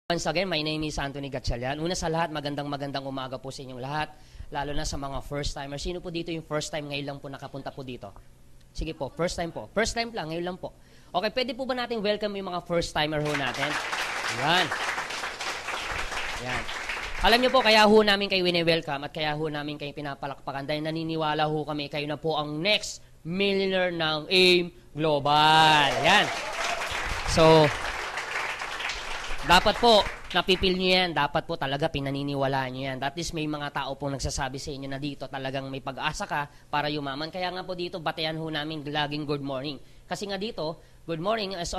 Once again, my name is Anthony Gatchalian. Una sa lahat, magandang umaga po sa inyong lahat, lalo na sa mga first timers. Sino po dito yung first time ngayon lang po nakapunta po dito? Sige po, first time po. First time lang, ngayon lang po. Okay, pwede po ba natin welcome yung mga first timer ho natin? Yan. Yan. Alam niyo po, kaya ho namin kayo wini-welcome at kaya ho namin kayo pinapalakpakan dahil naniniwala ho kami kayo na po ang next millionaire ng AIM Global. Yan. So, dapat po, napipil nyo yan. Dapat po talaga pinaniniwalaan nyo yan. That is, may mga tao pong nagsasabi sa inyo na dito talagang may pag-asa ka para yumaman. Kaya nga po dito, batean ho namin laging good morning. Kasi nga dito, good morning as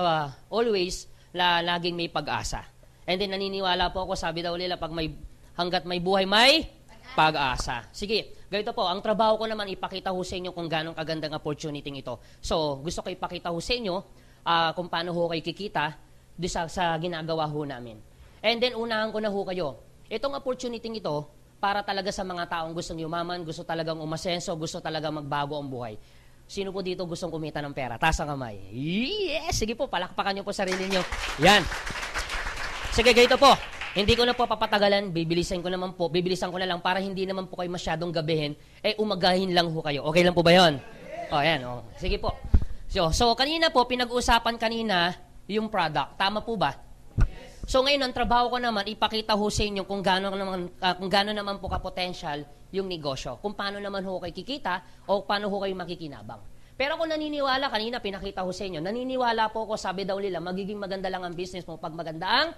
always, laging may pag-asa. And then naniniwala po ako, sabi daw nila, hanggat may buhay, may pag-asa. Sige, ganito po, ang trabaho ko naman ipakita ho sa inyo kung gano'ng kagandang opportunity ito. So, gusto ko ipakita ho sa inyo kung paano ho kayo kikita sa ginagawa ho namin. And then, unahan ko na ho kayo. Itong opportunity ito, para talaga sa mga taong gustong yumaman, gusto talagang umasenso, gusto talagang magbago ang buhay. Sino po dito gustong kumita ng pera? Taas ang kamay. Yes! Sige po, palakpakan niyo po sarili niyo. Yan. Sige, ganito po. Hindi ko na po papatagalan, bibilisan ko na lang para hindi naman po kayo masyadong gabihin, umagahin lang ho kayo. Okay lang po ba yun? O, yan. O. Sige po. So, kanina po, pinag-uusapan kanina, yung product. Tama po ba? Yes. So ngayon, ang trabaho ko naman, ipakita ho sa inyo kung gaano naman po ka-potential yung negosyo. Kung paano naman ho kayo kikita o paano ho kayo makikinabang. Pero kung naniniwala, kanina pinakita ho sa inyo, naniniwala po ako, sabi daw nila, magiging maganda lang ang business mo pag maganda ang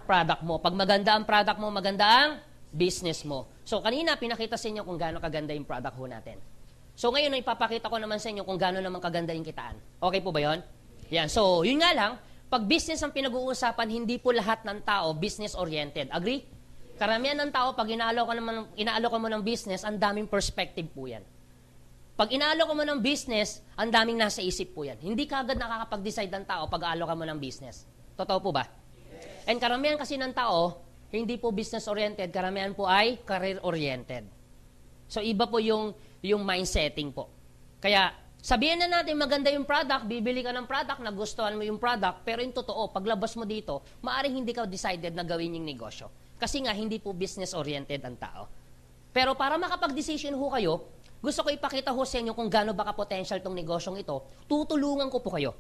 product mo. Pag maganda ang product mo, maganda ang business mo. So kanina, pinakita sa inyo kung gaano kaganda yung product ho natin. So ngayon, ipapakita ko naman sa inyo kung gaano naman kaganda yung kitaan. Okay po ba yun? Yan. So, yun nga lang, pag business ang pinag-uusapan, hindi po lahat ng tao business-oriented. Agree? Karamihan ng tao, pag inaalok mo ng business, ang daming perspective po yan. Pag inaalok mo ng business, ang daming nasa isip po yan. Hindi kagad nakakapag-decide ng tao pag aalok mo ng business. Totoo po ba? Yes. And karamihan kasi ng tao, hindi po business-oriented, karamihan po ay career-oriented. So, iba po yung mindsetting po. Kaya, sabihin na natin maganda yung product, bibili ka ng product, nagustuhan mo yung product, pero yung totoo, paglabas mo dito, maaring hindi ka decided na gawin yung negosyo. Kasi nga, hindi po business-oriented ang tao. Pero para makapag-decision ho kayo, gusto ko ipakita ho sa inyo kung gaano ba ka-potential tong negosyong ito, tutulungan ko po kayo.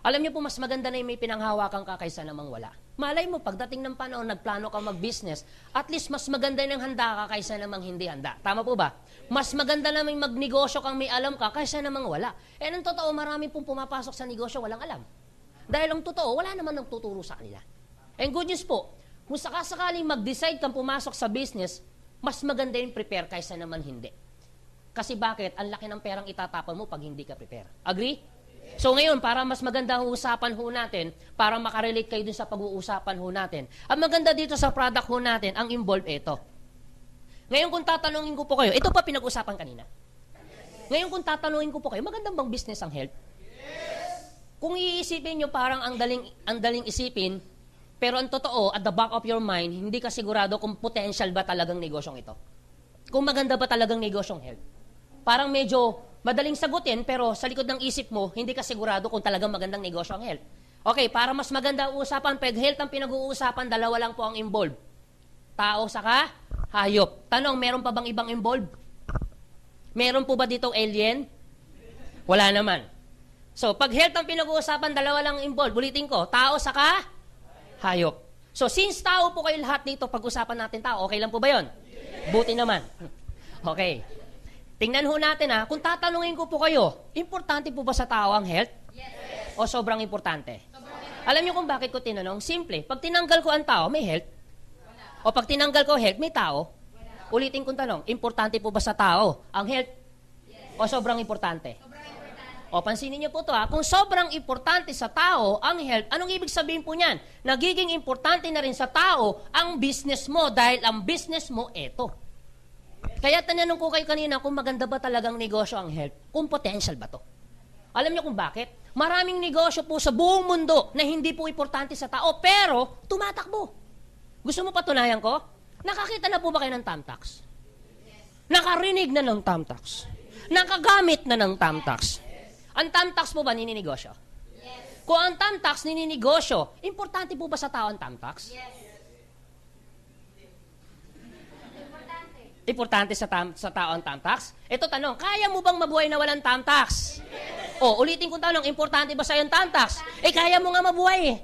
Alam niyo po, mas maganda na yung may pinanghawakan ka kaysa namang wala. Malay mo, pagdating ng panahon, nagplano ka mag-business, at least mas maganda nang handa ka kaysa namang hindi handa. Tama po ba? Mas maganda namang magnegosyo kang may alam ka kaysa namang wala. Eh, ang totoo, marami pong pumapasok sa negosyo, walang alam. Dahil ang totoo, wala naman nagtuturo sa kanila. And good news po, kung sakasakaling mag-decide kang pumasok sa business, mas maganda yung prepare kaysa naman hindi. Kasi bakit? Ang laki ng perang itatapon mo pag hindi ka prepare. Agree? So ngayon, para mas maganda ang usapan ho natin, para makarelate kayo dun sa pag-uusapan ho natin, ang maganda dito sa product ho natin, ang involved ito. Ngayon kung tatanungin ko po kayo, ito pa pinag-usapan kanina. Ngayon kung tatanungin ko po kayo, magandang bang business ang health? Kung iisipin nyo, parang ang daling isipin, pero ang totoo, at the back of your mind, hindi ka sigurado kung potential ba talagang negosyong ito. Kung maganda ba talagang negosyong health. Parang medyo madaling sagutin, pero sa likod ng isip mo, hindi ka sigurado kung talagang magandang negosyo ang health. Okay, para mas maganda ang usapan, pag health ang pinag-uusapan, dalawa lang po ang involved. Tao saka hayop. Tanong, meron pa bang ibang involved? Meron po ba ditong alien? Wala naman. So, pag health ang pinag-uusapan, dalawa lang involved. Ulitin ko, tao saka hayop. So, since tao po kayo lahat dito, pag-usapan natin tao, okay lang po ba yun? Buti naman. Okay. Tingnan ho natin kung tatanungin ko po kayo, importante po ba sa tao ang health? Yes. O sobrang importante? Alam niyo kung bakit ko tinanong? Simple, pag tinanggal ko ang tao, may health? Wala. O pag tinanggal ko health, may tao? Wala. Ulitin kong tanong, importante po ba sa tao ang health? Yes. O sobrang importante? Sobrang importante. O pansinin niyo po ito kung sobrang importante sa tao ang health, anong ibig sabihin po niyan? Nagiging importante na rin sa tao ang business mo dahil ang business mo eto. Kaya tanong ko kayo kanina kung maganda ba talagang negosyo ang health, kung potential ba to. Alam niyo kung bakit? Maraming negosyo po sa buong mundo na hindi po importante sa tao, pero tumatakbo. Gusto mo patunayan ko? Nakakita na po ba kayo ng Tamtax? Nakarinig na ng Tamtax? Nakagamit na ng Tamtax? Ang Tamtax po ba nininegosyo? Yes. Kung ang tamtax nininegosyo, importante po ba sa tao ang tamtax? Yes. Importante sa tao ang tamtax? Ito tanong, kaya mo bang mabuhay na walang tamtax? O, ulitin kong tanong, importante ba sa'yo ang tamtax? Kaya mo nga mabuhay eh.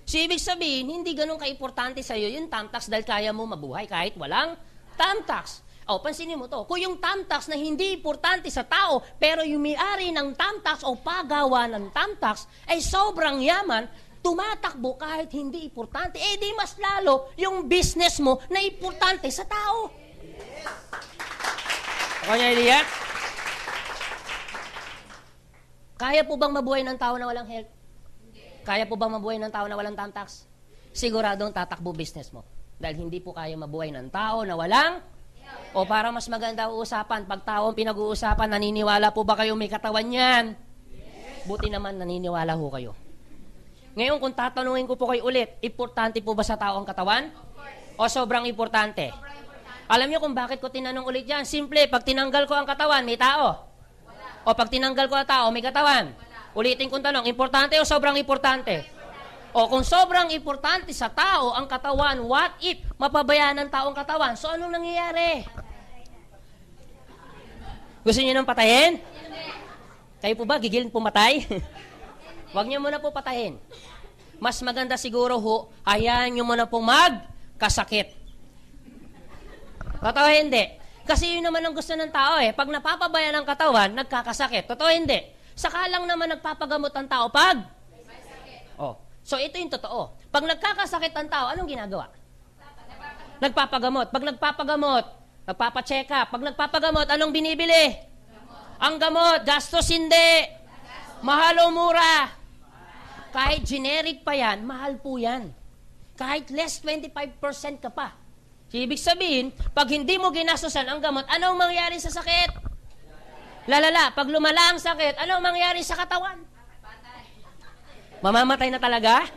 So, ibig sabihin, hindi ganun ka-importante sa'yo yung tamtax dahil kaya mo mabuhay kahit walang tamtax. O, pansinin mo to, kung yung tamtax na hindi importante sa tao, pero yung may-ari ng tamtax o pagawa ng tamtax ay sobrang yaman, tumatakbo kahit hindi importante, di mas lalo yung business mo na importante sa tao. Ako niya idea? Kaya po bang mabuhay ng tao na walang health? Kaya po bang mabuhay ng tao na walang tamtax? Siguradong tatakbo business mo. Dahil hindi po kaya mabuhay ng tao na walang o para mas maganda usapan, pag tao ang pinag-uusapan, naniniwala po ba kayo may katawan yan? Buti naman naniniwala ho kayo. Ngayon kung tatanungin ko po kayo ulit, importante po ba sa tao ang katawan? O sobrang importante? Alam niyo kung bakit ko tinanong ulit yan? Simple, pag tinanggal ko ang katawan, may tao. O pag tinanggal ko ang tao, may katawan. Ulitin kong tanong, importante o sobrang importante? O kung sobrang importante sa tao ang katawan, what if mapabayaan ng tao ang katawan? So anong nangyayari? Gusto niyo nang patayin? Kayo po ba gigilin pumatay? Huwag niyo muna po patayin. Mas maganda siguro ho, hayaan niyo muna po magkasakit. Totoo hindi? Kasi yun naman ang gusto ng tao eh. Pag napapabayaan ng katawan, nagkakasakit. Totoo hindi? Saka lang naman nagpapagamot ang tao pag? Oh. So ito yung totoo. Pag nagkakasakit ang tao, anong ginagawa? Nagpapagamot. Pag nagpapagamot, nagpapacheck up. Pag nagpapagamot, anong binibili? Ang gamot. Gastos hindi. Mahal o mura? Kahit generic pa yan, mahal po yan. Kahit less 25% ka pa. Ibig sabihin, pag hindi mo ginastosan ang gamot, anong mangyari sa sakit? Lalala, pag lumala ang sakit, anong mangyari sa katawan? Mamamatay na talaga?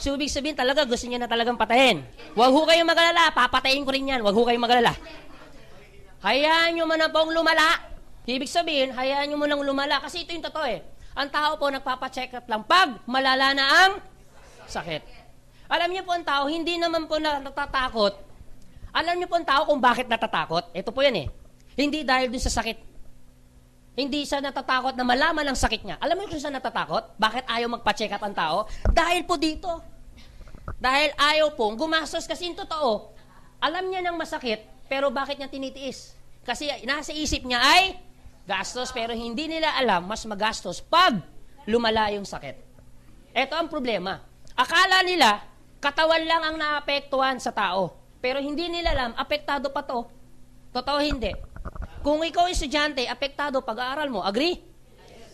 So, ibig sabihin talaga, gusto niya na talagang patayin. Huwag ho kayong magalala, papatayin ko rin yan. Huwag ho kayong magalala. Hayaan nyo man na pong lumala. Ibig sabihin, hayaan nyo mo nang lumala. Kasi ito yung totoo eh. Ang tao po nagpapacheck up lang pag malala na ang sakit. Alam niyo po ang tao, hindi naman po natatakot. Alam niyo po ang tao kung bakit natatakot? Ito po yan eh. Hindi dahil dun sa sakit. Hindi siya natatakot na malaman ang sakit niya. Alam mo kung siya natatakot? Bakit ayaw magpa-check up ang tao? Dahil po dito. Dahil ayaw pong gumastos kasi yung totoo. Alam niya ng masakit, pero bakit niya tinitiis? Kasi nasa isip niya ay gastos, pero hindi nila alam mas magastos pag lumala yung sakit. Ito ang problema. Akala nila, katawan lang ang naapektuhan sa tao. Pero hindi nila alam, apektado pa to. Totoo hindi. Kung ikaw estudyante, apektado pag-aaral mo. Agree?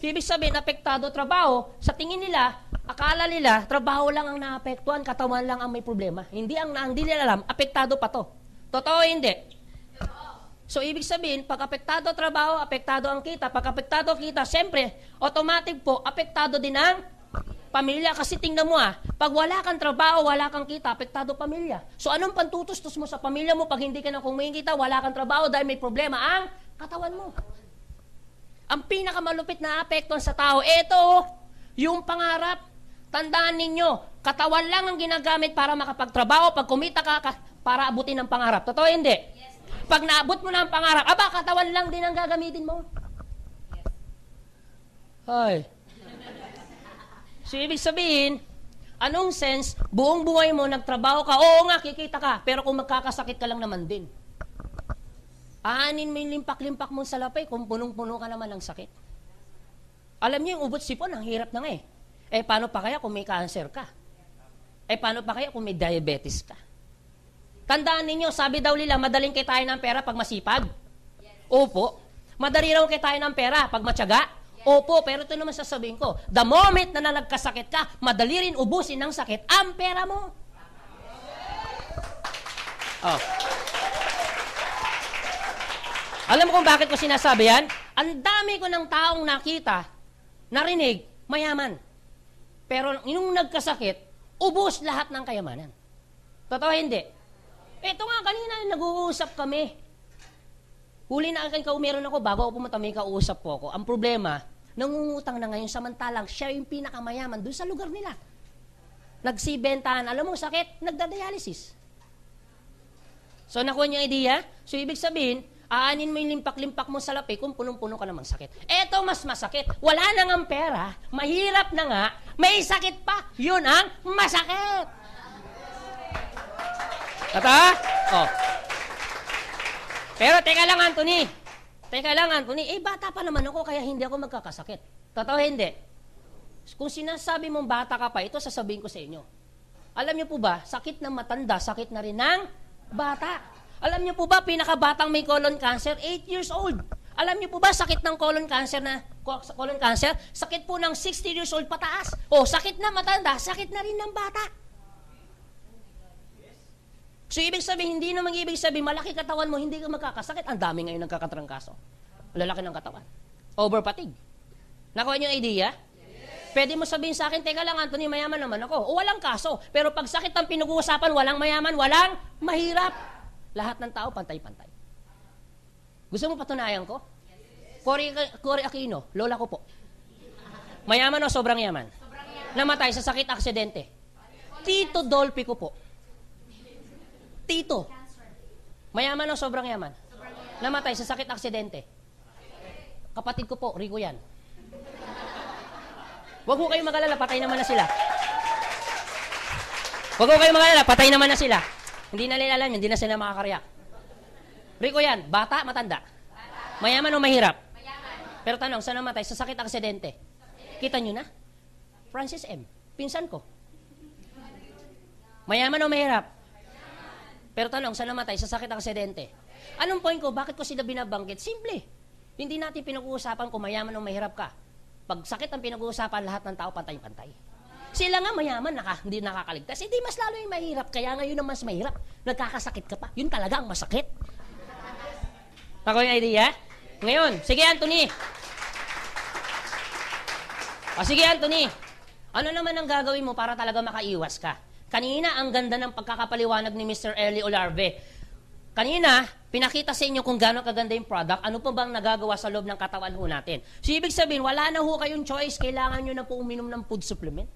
Ibig sabihin, apektado trabaho. Sa tingin nila, akala nila, trabaho lang ang naapektuhan, katawan lang ang may problema. Hindi nila alam, apektado pa to. Totoo hindi? So, ibig sabihin, pag apektado trabaho, apektado ang kita. Pag apektado kita, siyempre, automatic po, apektado din ang pamilya. Kasi tingnan mo pag wala kang trabaho, wala kang kita, apektado pamilya. So anong pantutustos mo sa pamilya mo pag hindi ka na kumikita, wala kang trabaho dahil may problema ang katawan mo? Ang pinakamalupit na apekto sa tao, yung pangarap. Tandaan ninyo, katawan lang ang ginagamit para makapagtrabaho, pag kumita ka para abutin ang pangarap. Totoo hindi? Pag naabot mo na ang pangarap, katawan lang din ang gagamitin mo. Hoy. So, ibig sabihin, anong sense, buong buhay mo, nagtrabaho ka, oo nga, kikita ka, pero kung magkakasakit ka lang naman din. Aanin mo yung limpak-limpak mong salapay kung punong-puno ka naman ng sakit. Alam niyo, yung ubot sipon, ang hirap na nga eh. Paano pa kaya kung may cancer ka? Paano pa kaya kung may diabetes ka? Tandaan ninyo, sabi daw nila, madaling kitain ng pera pag masipag. Opo. Madali raw kitain ng pera pag matyaga. Opo, pero ito naman sasabihin ko, the moment na nagkasakit ka, madali rin ubusin ng sakit ang pera mo. Oh. Alam mo kung bakit ko sinasabi yan? Ang dami ko ng taong nakita, narinig, mayaman. Pero nung nagkasakit, ubos lahat ng kayamanan. Totoo hindi? Ito nga, kanina nag-uusap kami. Huli na akin meron ako, bago ako pumunta, may kausap po ako. Ang problema, nangungutang na ngayon samantalang siya yung pinakamayaman doon sa lugar nila. Nagsibentahan, alam mo sakit, nagdadialysis. So nakuha niyo yung idea? So ibig sabihin, aanin mo yung limpak-limpak mo sa lapi kung punong-puno ka namang sakit. Eto mas masakit. Wala na ngang pera, mahirap na nga, may sakit pa, yun ang masakit. Tata? Oh. Pero teka lang, Anthony. Bata pa naman ako, kaya hindi ako magkakasakit. Totoo hindi? Kung sinasabi mong bata ka pa, ito sasabihin ko sa inyo. Alam niyo po ba, sakit ng matanda, sakit na rin ng bata. Alam niyo po ba, pinakabatang may colon cancer, 8 years old. Alam niyo po ba, sakit ng colon cancer, sakit po ng 60 years old pataas. O, sakit na matanda, sakit na rin ng bata. So, ibig sabihin, hindi naman ibig sabihin, malaki katawan mo, hindi ka magkakasakit. Ang dami ngayon nagkakatrangkaso. Lalaki ng katawan. Over-fatigue. Nakuha niyo yung idea? Pwede mo sabihin sa akin, teka lang, Anthony, mayaman naman ako. O, walang kaso. Pero pag sakit ang pinag-uusapan, walang mayaman, walang mahirap. Lahat ng tao, pantay-pantay. Gusto mo patunayan ko? Cory Aquino, lola ko po. Mayaman o sobrang yaman? Namatay sa sakit aksidente. Tito Dolphy ko po. Tito. Mayaman o sobrang yaman? Namatay sa sakit aksidente. Kapatid ko po, Rico yan. Huwag ko kayong mag-alala, patay naman na sila. Huwag ko kayong mag-alala, patay naman na sila. Hindi na nila alam yun, hindi na sila makakaryak. Rico yan, bata, matanda? Mayaman o mahirap? Mayaman. Pero tanong, saan namatay? Sa sakit aksidente. Kita nyo na? Francis M. Pinsan ko. Mayaman o mahirap? Mayaman. Pero tanong, saan namatay? Sa sakit aksidente. Anong point ko? Bakit ko sila binabanggit? Simple. Hindi natin pinag-uusapan kung mayaman o mahirap ka. Pag sakit ang pinag-uusapan, lahat ng tao pantay-pantay. Sila nga mayaman, hindi nakakaligtas. Hindi mas lalo yung mahirap. Kaya ngayon ang mas mahirap. Nagkakasakit ka pa. Yun talaga ang masakit. Ako yung idea? Ngayon, sige Anthony. Sige Anthony. Ano naman ang gagawin mo para talaga makaiwas ka? Kanina, ang ganda ng pagkakapaliwanag ni Mr. Eli Olarve. Kanina, pinakita sa inyo kung gaano kaganda yung product, ano pa bang nagagawa sa loob ng katawan ho natin. So, ibig sabihin, wala na ho kayong choice, kailangan nyo na po uminom ng food supplement.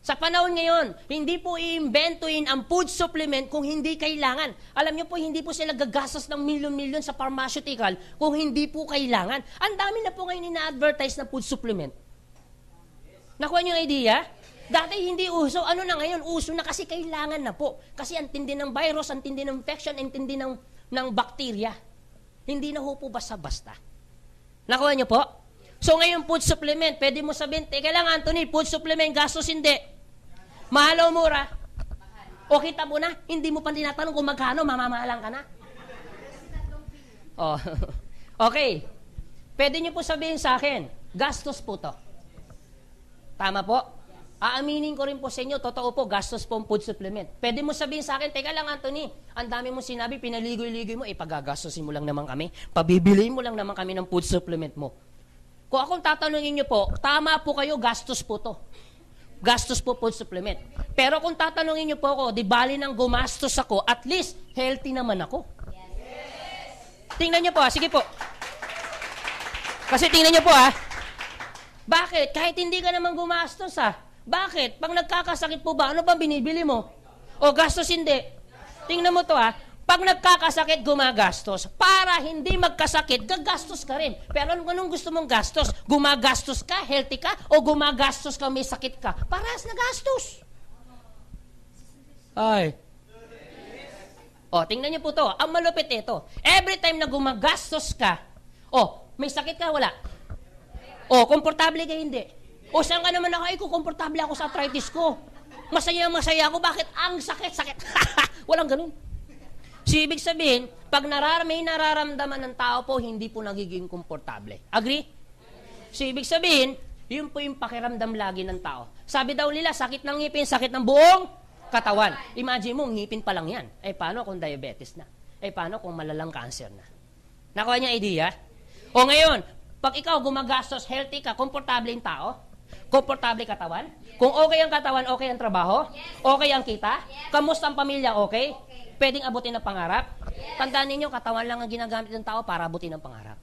Sa panahon ngayon, hindi po i-imbentuin ang food supplement kung hindi kailangan. Alam niyo po, hindi po sila gagastos ng milyon-milyon sa pharmaceutical kung hindi po kailangan. Ang dami na po ngayon ina-advertise na food supplement. Nakuha niyo yung idea? Dati hindi uso. Ano na ngayon? Uso na kasi kailangan na po. Kasi ang tindi ng virus, ang tindi ng infection, ang tindi ng bacteria. Hindi na ho po basta-basta. Nakuha niyo po? So ngayon, food supplement, pwede mo sabihin, teka lang Anthony, food supplement, gastos hindi. Mahal o mura? O kita mo na, hindi mo pa tinatanong kung magkano, mamamahalan ka na. Oh. Okay. Pwede niyo po sabihin sa akin, gastos po to. Tama po? Aaminin ko rin po sa inyo, totoo po, gastos po ang food supplement. Pwede mo sabihin sa akin, teka lang Anthony, ang dami mo sinabi, pinaligoy-ligoy mo, pagagastosin mo lang naman kami, pabibiliin mo lang naman kami ng food supplement mo. Kung akong tatanungin niyo po, tama po kayo, gastos po to. Gastos po food supplement. Pero kung tatanungin niyo po ako, di bali nang gumastos ako, at least, healthy naman ako. Yes. Tingnan niyo po, sige po. Kasi tingnan niyo po bakit? Kahit hindi ka naman gumastos Bakit? Pag nagkakasakit po ba, ano ba binibili mo? O gastos hindi? Tingnan mo to Pag nagkakasakit, gumagastos. Para hindi magkasakit, gagastos ka rin. Pero anong gusto mong gastos? Gumagastos ka, healthy ka, o gumagastos ka, may sakit ka? Parehas na gastos. Ay. O, tingnan niyo po to. Ang malupit ito. Every time na gumagastos ka, may sakit ka, wala. Komportable ka, hindi. Saan ka naman ako? Komportable ako sa arthritis ko. Masaya ako. Bakit? Ang sakit. Walang ganun. So, ibig sabihin, pag may nararamdaman ng tao po, hindi po nagiging komportable. Agree? So, ibig sabihin, yun po yung pakiramdam lagi ng tao. Sabi daw nila, sakit ng ngipin, sakit ng buong katawan. Imagine mo, ngipin pa lang yan. Paano kung diabetes na? Paano kung malalang cancer na? Nakuha niya idea? Ngayon, pag ikaw gumagastos, healthy ka, komportable yung tao? Komportable katawan? Kung okay ang katawan, okay ang trabaho? Okay ang kita? Kamusta ang pamilya, okay? Pwedeng abutin ang pangarap? Tandaan ninyo, katawan lang ang ginagamit ng tao para abutin ang pangarap.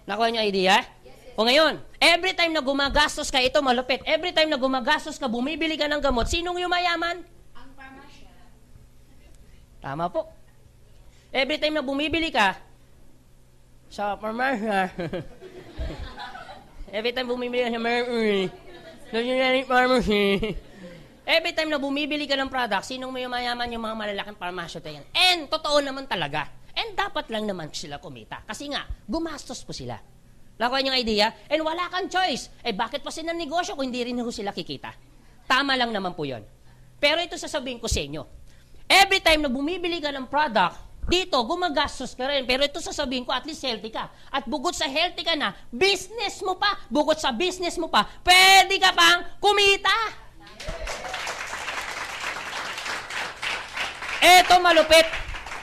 Nakuha niyo idea? O ngayon, every time na gumagastos ka, ito malupit, every time na gumagastos ka, bumibili ka ng gamot, sinong yumayaman? Ang parmasya. Tama po. Every time na bumibili ka, sa parmasya, every time bumibili ka sa pharmacy, every time na bumibili ka ng product, sinong may yumayaman? Yung mga malalaking parmasya yan. And totoo naman talaga. And dapat lang naman sila kumita. Kasi nga, gumastos po sila. Nakuha niyo yung idea? And wala kang choice. Bakit pa sila negosyo kung hindi rin sila kikita? Tama lang naman po yun. Pero ito sasabihin ko sa inyo. Every time na bumibili ka ng product, dito, gumagastos ka rin. Pero ito sasabihin ko, at least healthy ka. At bukod sa healthy ka na, business mo pa. Bukod sa business mo pa, pwede ka pang kumita. Ito malupit.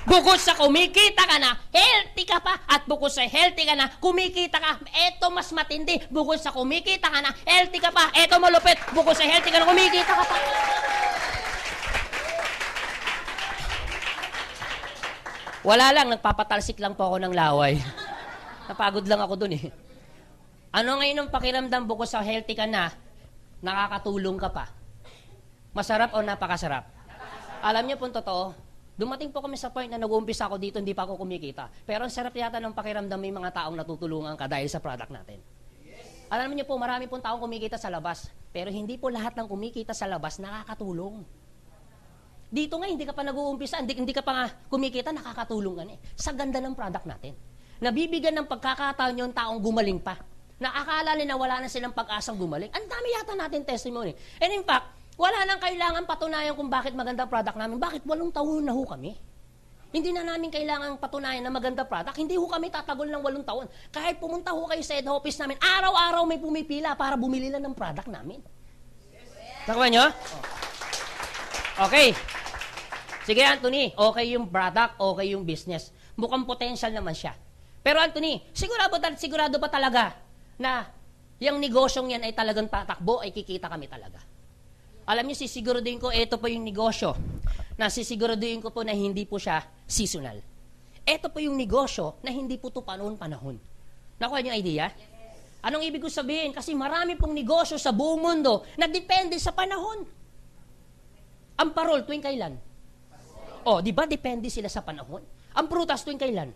Bukod sa kumikita ka na, healthy ka pa. At bukod sa healthy ka na, kumikita ka. Ito mas matindi. Bukod sa kumikita ka na, healthy ka pa. Ito malupit. Bukod sa healthy ka na, kumikita ka pa. Wala lang, nagpapatalsik lang po ako ng laway. Napagod lang ako dun eh. Ano ngayon ang pakiramdam bukod sa healthy ka na, nakakatulong ka pa? Masarap o napakasarap? Alam niyo po totoo, dumating po kami sa point na nag-uumpisa ako dito, hindi pa ako kumikita. Pero ang sarap yata ng pakiramdam may mga taong natutulungan ka dahil sa product natin. Alam niyo po, marami pong taong kumikita sa labas. Pero hindi po lahat ng kumikita sa labas nakakatulong. Dito nga, hindi ka pa nag-uumpisa, hindi ka pa nga kumikita, nakakatulong ka na eh. Sa ganda ng product natin. Nabibigyan ng pagkakataon yung taong gumaling pa. Nakakala nila wala na silang pag-asang gumaling. Ang dami yata natin testimony. And in fact, wala nang kailangan patunayan kung bakit maganda product namin. Bakit 8 taon na ho kami? Hindi na namin kailangan patunayan na maganda product. Hindi ho kami tatagol ng 8 taon. Kahit pumunta ho kayo sa head office namin, araw-araw may pumipila para bumili lang ng product namin. Nakuha nyo? Okay. Sige, Anthony. Okay yung product, okay yung business. Mukhang potential naman siya. Pero Anthony, sigurado ba talaga na yung negosyong yan ay talagang tatakbo, ay kikita kami talaga? Alam niyo, sisiguraduhin ko, ito po yung negosyo na sisiguraduhin ko po na hindi po siya seasonal. Ito po yung negosyo na hindi po ito panahon-panahon. Nakuha niyo yung idea? Anong ibig ko sabihin? Kasi marami pong negosyo sa buong mundo na depende sa panahon. Ang parol, tuwing kailan? O, di ba depende sila sa panahon? Ang prutas, tuwing kailan?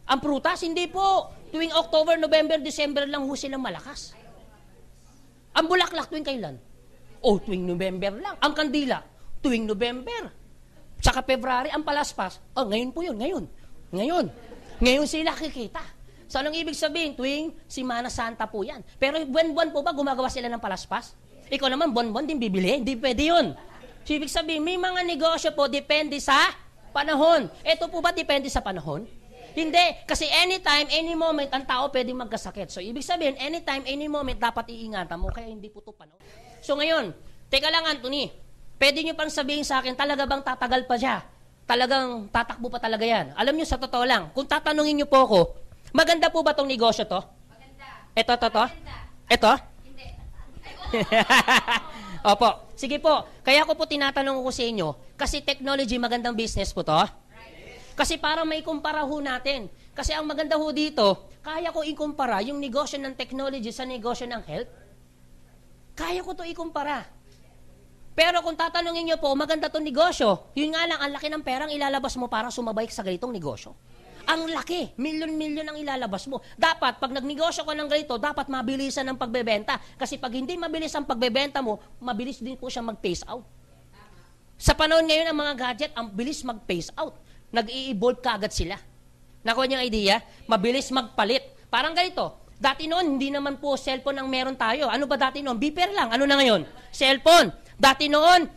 Ang prutas, hindi po. Tuwing October, November, December lang ho silang malakas. Ang bulaklak, tuwing kailan? O, tuwing November lang. Ang kandila, tuwing November. Saka February, ang palaspas. O, ngayon po yun, ngayon. Ngayon sila kikita. So, anong ibig sabihin? Tuwing Semana Santa po yan. Pero buwan-buwan po ba gumagawa sila ng palaspas? Ikaw naman, buwan-buwan din bibili. Hindi pwede yun. So, ibig sabihin, may mga negosyo po depende sa panahon. Ito po ba depende sa panahon? Hindi. Kasi anytime, any moment, ang tao pwedeng magkasakit. So, ibig sabihin, anytime, any moment, dapat iingatan mo. Kaya hindi po ito panahon. So, ngayon, teka lang, Anthony. Pwede nyo pang sabihin sa akin, talaga bang tatagal pa siya? Talagang tatakbo pa talaga yan? Alam nyo, sa totoo lang, kung tatanungin nyo po ako, maganda po ba itong negosyo to? Maganda. Ito? Maganda. Ito? Hindi. Opo. Sige po. Kaya ko po tinatanong ko sa inyo, kasi technology, magandang business po to. Kasi para may kumpara ho natin. Kasi ang maganda ho dito, kaya ko ikumpara yung negosyo ng technology sa negosyo ng health. Kaya ko to ikumpara. Pero kung tatanungin nyo po, maganda itong negosyo, yun nga lang, ang laki ng perang ilalabas mo para sumabay sa ganitong negosyo. Ang laki, milyon-milyon ang ilalabas mo. Dapat, pag nagnegosyo ka ng ganito, dapat mabilisan ang pagbebenta. Kasi pag hindi mabilis ang pagbebenta mo, mabilis din po siya mag-phase out. Sa panahon ngayon ng mga gadget, ang bilis mag-phase out. Nag-i-evolve kaagad sila. Nakuha niyo ang idea? Mabilis magpalit. Parang ganito. Dati noon, hindi naman po cellphone ang meron tayo. Ano ba dati noon? Beeper lang. Ano na ngayon? Cellphone. Dati noon,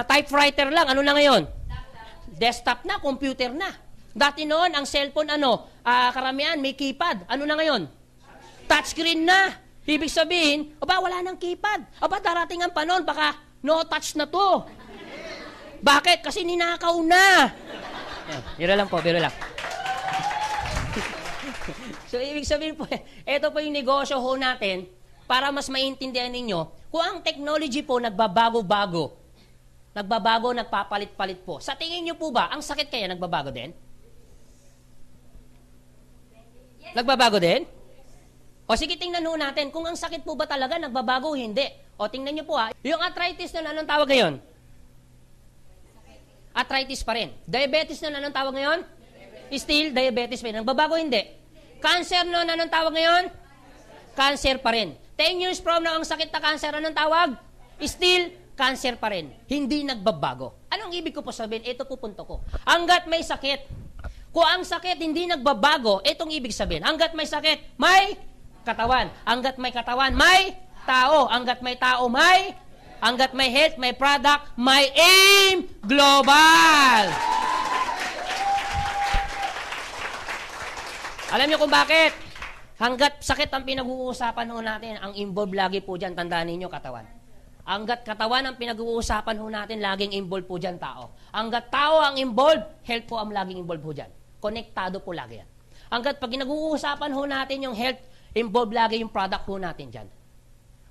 typewriter lang. Ano na ngayon? Desktop na, computer na. Dati noon, ang cellphone, karamihan, may keypad. Ano na ngayon? Touchscreen na. Ibig sabihin, wala nang keypad. Darating ang panahon, baka no touch na to. Bakit? Kasi ninakaw na. Biro lang po, biro lang. So, ibig sabihin po, ito po yung negosyo ho natin para mas maintindihan ninyo kung ang technology po nagbabago-bago. Nagpapalit-palit po. Sa tingin nyo po ba, ang sakit kaya nagbabago din? Nagbabago din? O sige, tingnan ho natin kung ang sakit po ba talaga nagbabago o hindi. O tingnan nyo po ha, yung arthritis na anong tawag ngayon? Arthritis pa rin. Diabetes na anong tawag ngayon? Still diabetes pa rin. Nagbabago hindi. Cancer na anong tawag ngayon? Cancer pa rin. 10 years from now, ang sakit na cancer, anong tawag? Still cancer pa rin. Hindi nagbabago. Anong ibig ko po sabihin? Ito po punto ko. Hanggat may sakit, kung ang sakit hindi nagbabago, itong ibig sabihin. Hanggat may sakit, may katawan. Hanggat may katawan, may tao. Hanggat may tao, may. Hanggat may health, may product, may aim global. Alam niyo kung bakit? Hanggat sakit ang pinag-uusapan ho natin, ang involved lagi po dyan, tandaan ninyo, katawan. Hanggat katawan ang pinag-uusapan ho natin, laging involved po dyan tao. Hanggat tao ang involved, health po ang laging involved po dyan. Konektado po lagi yan. Hanggat pag pinag-uusapan ho natin yung health, involved lagi yung product ho natin dyan.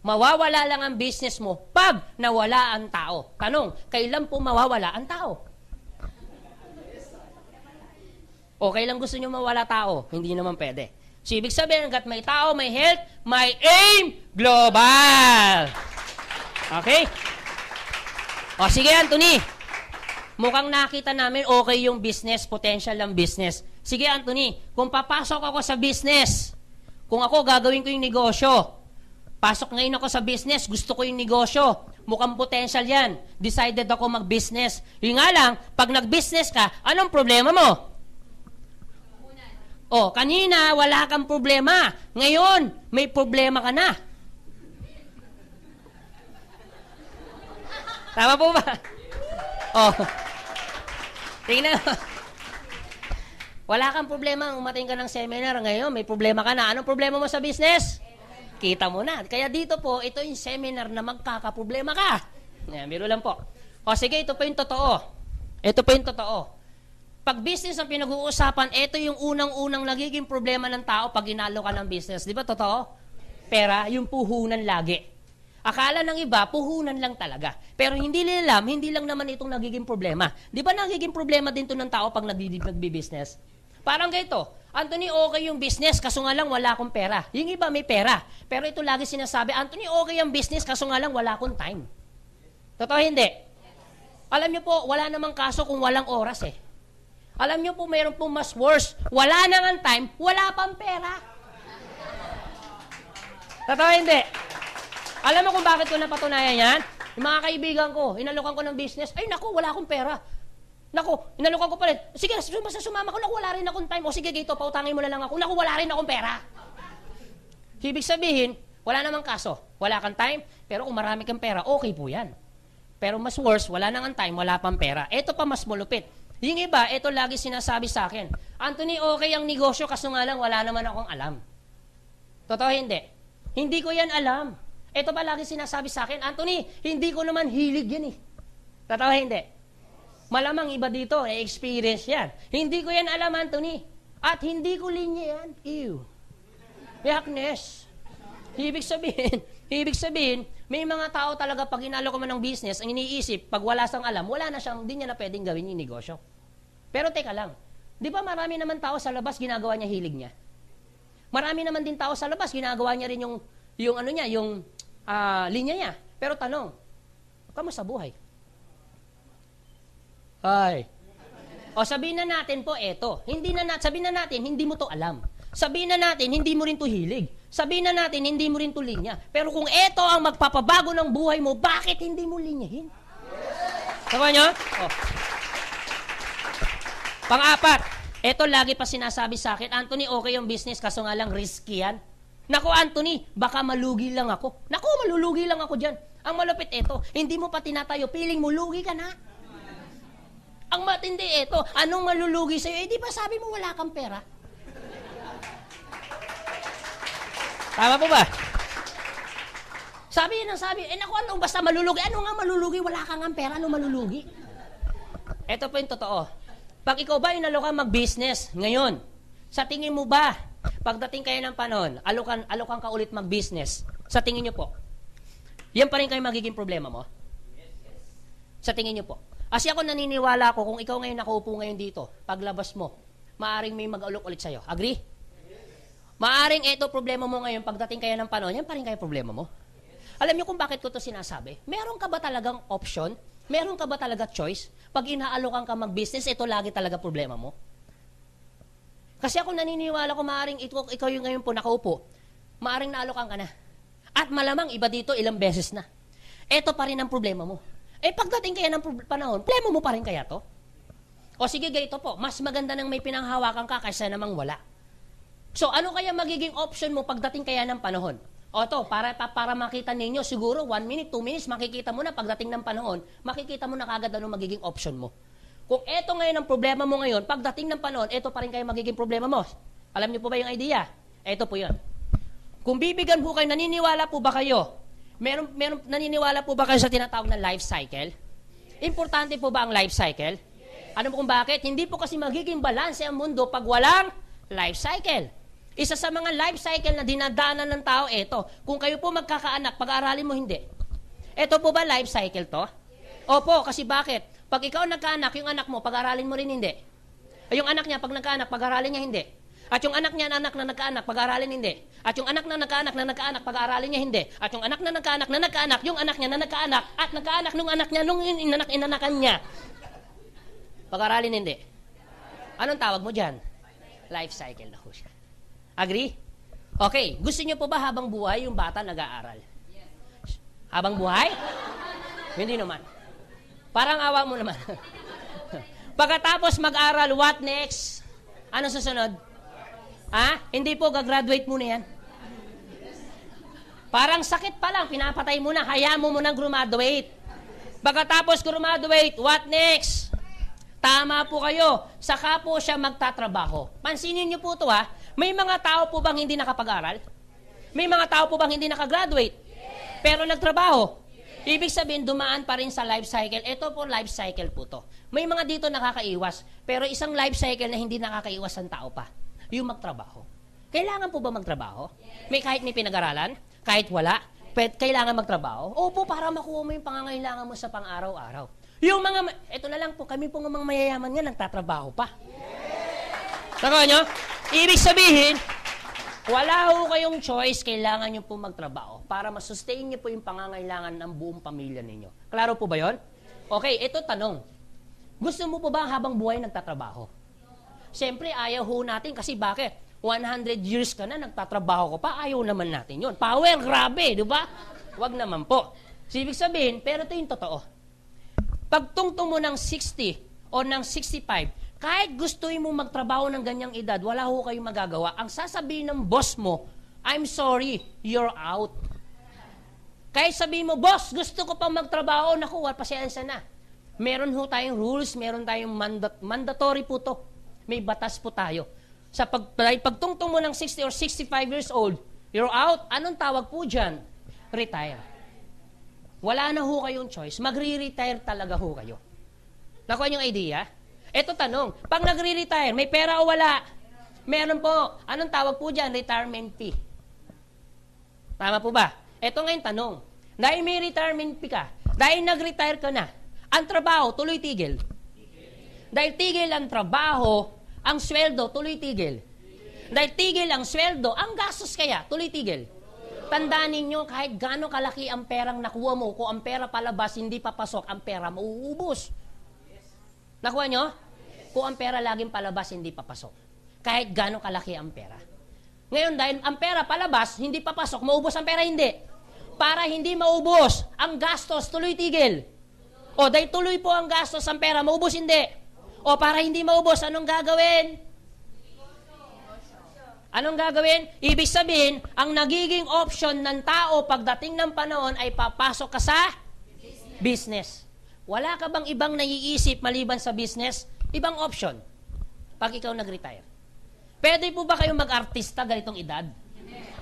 Mawawala lang ang business mo pag nawala ang tao. Tanong, kailan po mawawala ang tao? O kailan gusto nyo mawala tao? Hindi naman pwede. So, ibig sabihin, hanggat may tao, may health, may aim global. Okay? O sige, Anthony. Mukhang nakita namin okay yung business, potential ng business. Sige, Anthony, kung papasok ako sa business, kung ako gagawin ko yung negosyo, pasok ngayon ako sa business, gusto ko yung negosyo, mukhang potential yan, decided ako mag-business. Yung nga lang, pag nag-business ka, anong problema mo? O, kanina, wala kang problema. Ngayon, may problema ka na. Tama po ba? O, tingnan mo. Wala kang problema, umating ka ng seminar, ngayon may problema ka na. Anong problema mo sa business? Kita mo na. Kaya dito po, ito yung seminar na magkakaproblema ka. Yan, biro lang po. O sige, ito po yung totoo. Ito po yung totoo. Pag business ang pinag-uusapan, ito yung unang-unang nagiging problema ng tao pag inalo ka ng business. Di ba totoo? Pera, yung puhunan lagi. Akala ng iba, puhunan lang talaga. Pero hindi nila alam, hindi lang naman itong nagiging problema. Di ba nagiging problema din to ng tao pag nagbi-business? Parang ganito, Anthony, okay yung business, kaso nga lang wala akong pera. Yung iba may pera. Pero ito lagi sinasabi, Anthony, okay yung business, kaso nga lang wala akong time. Totoo hindi? Alam niyo po, wala namang kaso kung walang oras eh. Alam niyo po, mayroon po mas worse. Wala nang time, wala pang pera. Totoo hindi? Alam mo kung bakit ko napatunayan yan? Yung mga kaibigan ko, inalokan ko ng business, ay naku, wala akong pera. Naku, inalokan ko pa rin. Sige, sumama ko, naku, wala rin akong time. O sige, gito, pautangin mo na lang ako. Naku, wala rin akong pera. Ibig sabihin, wala namang kaso. Wala kang time, pero kung marami kang pera, okay po yan. Pero mas worse, wala nang time, wala pang pera. Ito pa mas malupit. Yung iba, ito lagi sinasabi sa akin, Anthony, okay ang negosyo, kaso nga lang wala naman akong alam. Totoo hindi? Hindi ko yan alam. Ito pa lagi sinasabi sa akin, Anthony, hindi ko naman hilig yan eh. Totoo hindi? Malamang iba dito, experience yan. Hindi ko yan alam, Anthony. At hindi ko linya yan. Ew. Yakness. Ibig sabihin, may mga tao talaga pag inalo ko man ng business, ang iniisip, pag wala sang alam, wala na siyang, hindi niya na pwedeng gawin yung negosyo. Pero teka lang, di ba marami naman tao sa labas, ginagawa niya hilig niya? Marami naman din tao sa labas, ginagawa niya rin yung linya niya. Pero tanong, kamusta buhay? Ay. O sabihin na natin po, eto. Sabihin na natin, hindi mo to alam. Sabihin na natin, hindi mo rin to hilig. Sabihin na natin, hindi mo rin to linya. Pero kung eto ang magpapabago ng buhay mo, bakit hindi mo linyahin? Tama nyo? O. Pang-apat, eto lagi pa sinasabi sa akin, Anthony, okay yung business, kaso nga lang risky yan. Naku, Anthony, baka malugi lang ako. Naku, malulugi lang ako dyan. Ang malupit eto, hindi mo pa tinatayo, piling mo, lugi ka na. Ang matindi ito, anong malulugi sa'yo? Eh, di ba sabi mo wala kang pera? Tama po ba? Sabi yan ang sabi, naku, anong basta malulugi? Ano nga malulugi? Wala kang ang pera, anong malulugi? Ito po yung totoo. Pag ikaw ba inalo ka mag-business ngayon, sa tingin mo ba, pagdating kayo ng panahon, alokan ka ulit mag-business, sa tingin nyo po, yan pa rin kayo magiging problema mo? Sa tingin nyo po. Kasi ako naniniwala ko, kung ikaw ngayon nakaupo ngayon dito, paglabas mo, maaring may mag-alok ulit sa'yo. Agree? Maaring ito problema mo ngayon, pagdating kaya ng panahon, yan pa rin kaya problema mo. Alam niyo kung bakit ko to sinasabi? Meron ka ba talagang option? Meron ka ba talaga choice? Pag inaalokan ka mag-business, ito lagi talaga problema mo. Kasi ako naniniwala ko maaring ikaw yung ngayon po nakaupo, maaring naalokan ka na. At malamang iba dito ilang beses na. Ito pa rin ang problema mo. Pagdating kaya ng panahon, problema mo pa rin kaya to? O sige, ganito po, mas maganda nang may pinanghawakan ka kaysa namang wala. So, ano kaya magiging option mo pagdating kaya ng panahon? O to, para makita ninyo, siguro 1 minute, 2 minutes, makikita mo na pagdating ng panahon, makikita mo na kagad ano magiging option mo. Kung eto ngayon ang problema mo ngayon, pagdating ng panahon, eto pa rin kayo magiging problema mo. Alam niyo po ba yung idea? Eto po yun. Kung bibigyan po kayo, naniniwala po ba kayo? Naniniwala po ba kayo sa tinatawag na life cycle? Importante po ba ang life cycle? Ano po kung bakit? Hindi po kasi magiging balanse ang mundo pag walang life cycle. Isa sa mga life cycle na dinadaanan ng tao, eto. Kung kayo po magkakaanak, pag-aaralin mo hindi. Eto po ba life cycle to? Opo, kasi bakit? Pag ikaw nagkaanak, yung anak mo, pag-aaralin mo rin hindi. Yung anak niya, pag nagkaanak, pag-aaralin niya hindi. At yung anak niya, anak na nagkaanak, pag-aaralin hindi. At yung anak na nagkaanak, pag-aaralin niya hindi. At yung anak na nagkaanak, yung anak niya na nagkaanak, at nagkaanak nung anak niya, nung inanakan niya. Pag-aaralin hindi. Anong tawag mo dyan? Life cycle na ho siya. Agree? Okay. Gusto niyo po ba habang buhay yung bata nag-aaral? Habang buhay? Hindi naman. Parang awa mo naman. Pagkatapos mag-aral, what next? Ano susunod? Hindi po, gagraduate muna yan. Parang sakit pa lang, pinapatay mo na, hayaan mo munang graduate. Pagkatapos graduate, what next? Tama po kayo, saka po siya magtatrabaho. Pansinin niyo po ito may mga tao po bang hindi nakapag-aral? May mga tao po bang hindi nakagraduate? Pero nagtrabaho? Ibig sabihin, dumaan pa rin sa life cycle. Ito po, life cycle po to. May mga dito nakakaiwas, pero isang life cycle na hindi nakakaiwas ang tao pa. Yung magtrabaho. Kailangan po ba magtrabaho? Kahit may pinag-aralan? Kahit wala? Kailangan magtrabaho? Opo, para makuha mo yung pangangailangan mo sa pang-araw-araw. Yung ito na lang po, kami po ng mga mayayaman nga, nagtatrabaho pa. Saka nyo? Ibig sabihin, wala ho kayong choice, kailangan nyo po magtrabaho para masustain nyo po yung pangangailangan ng buong pamilya ninyo. Klaro po ba yon? Okay, ito tanong. Gusto mo po ba habang buhay nagtatrabaho? Siyempre, ayaw ho natin kasi bakit? 100 years ka na, nagtatrabaho ko pa, ayaw naman natin yon. Power, grabe, di ba? Wag naman po. So, ibig sabihin, pero ito yung totoo. Pagtungtong mo ng 60 o ng 65, kahit gustuin mo magtrabaho ng ganyang edad, wala ho kayong magagawa. Ang sasabihin ng boss mo, I'm sorry, you're out. Kahit sabihin mo, boss, gusto ko pang magtrabaho, naku, pasensya na. Meron ho tayong rules, meron tayong mandatory po to. May batas po tayo. Sa pagtungtong mo ng 60 or 65 years old, you're out. Anong tawag po dyan? Retire. Wala na ho kayong choice. Magre-retire talaga ho kayo. Nakuha yung idea? Ito tanong, pag nagre-retire, may pera o wala? Meron po. Anong tawag po dyan? Retirement fee. Tama po ba? Ito ngayon tanong. Dahil may retirement fee ka, dahil nag-retire ka na, ang trabaho, tuloy tigil. Dahil tigil ang trabaho, ang sweldo, tuloy tigil. Dahil tigil ang sweldo, ang gastos kaya, tuloy tigil. Tandaan ninyo, kahit gaano kalaki ang perang nakuha mo, kung ang pera palabas, hindi papasok, ang pera mauubos. Nakuha nyo? Kung ang pera laging palabas, hindi papasok. Kahit gaano kalaki ang pera. Ngayon, dahil ang pera palabas, hindi papasok, maubos ang pera, hindi. Para hindi maubos, ang gastos, tuloy tigil. O, dahil tuloy po ang gastos, ang pera, maubos, hindi. O, para hindi maubos, anong gagawin? Anong gagawin? Ibig sabihin, ang nagiging option ng tao pagdating ng panahon ay papasok ka sa business. Wala ka bang ibang naiisip maliban sa business? Ibang option. Pag ikaw nag-retire. Pwede po ba kayong mag-artista ganitong edad?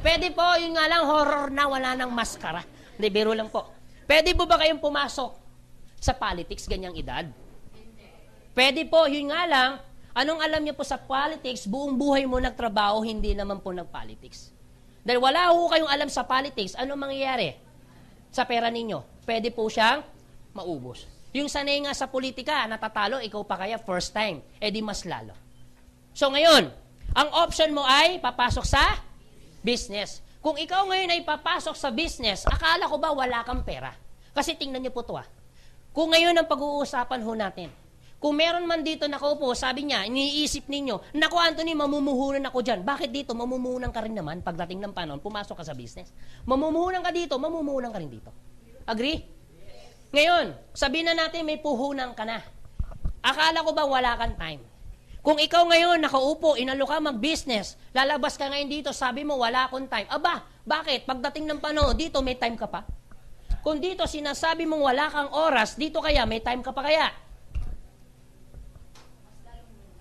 Pwede po, yun nga lang, horror na, wala nang maskara. Hindi, biro lang po. Pwede po ba kayong pumasok sa politics ganyang edad? Pwede po, yun nga lang, anong alam niyo po sa politics, buong buhay mo nagtrabaho, hindi naman po nag-politics. Dahil wala ho kayong alam sa politics, anong mangyayari sa pera ninyo? Pwede po siyang maubos. Yung sanay nga sa politika, natatalo, ikaw pa kaya first time, edi mas lalo. So ngayon, ang option mo ay papasok sa business. Kung ikaw ngayon ay papasok sa business, akala ko ba wala kang pera? Kasi tingnan niyo po ito. Kung ngayon ang pag-uusapan ho natin, kung meron man dito nakaupo, sabi niya, iniisip ninyo, naku Anthony, mamumuhunan ako dyan. Bakit dito? Mamumuhunan ka rin naman pagdating ng panahon, pumasok ka sa business. Mamumuhunan ka dito, mamumuhunan ka rin dito. Agree? Ngayon, sabihin na natin may puhunan ka na. Akala ko ba wala kang time? Kung ikaw ngayon nakaupo, inalo ka mag-business, lalabas ka ngayon dito, sabi mo wala akong time. Aba, bakit? Pagdating ng panahon, dito may time ka pa? Kung dito sinasabi mong wala kang oras, dito kaya may time ka pa kaya?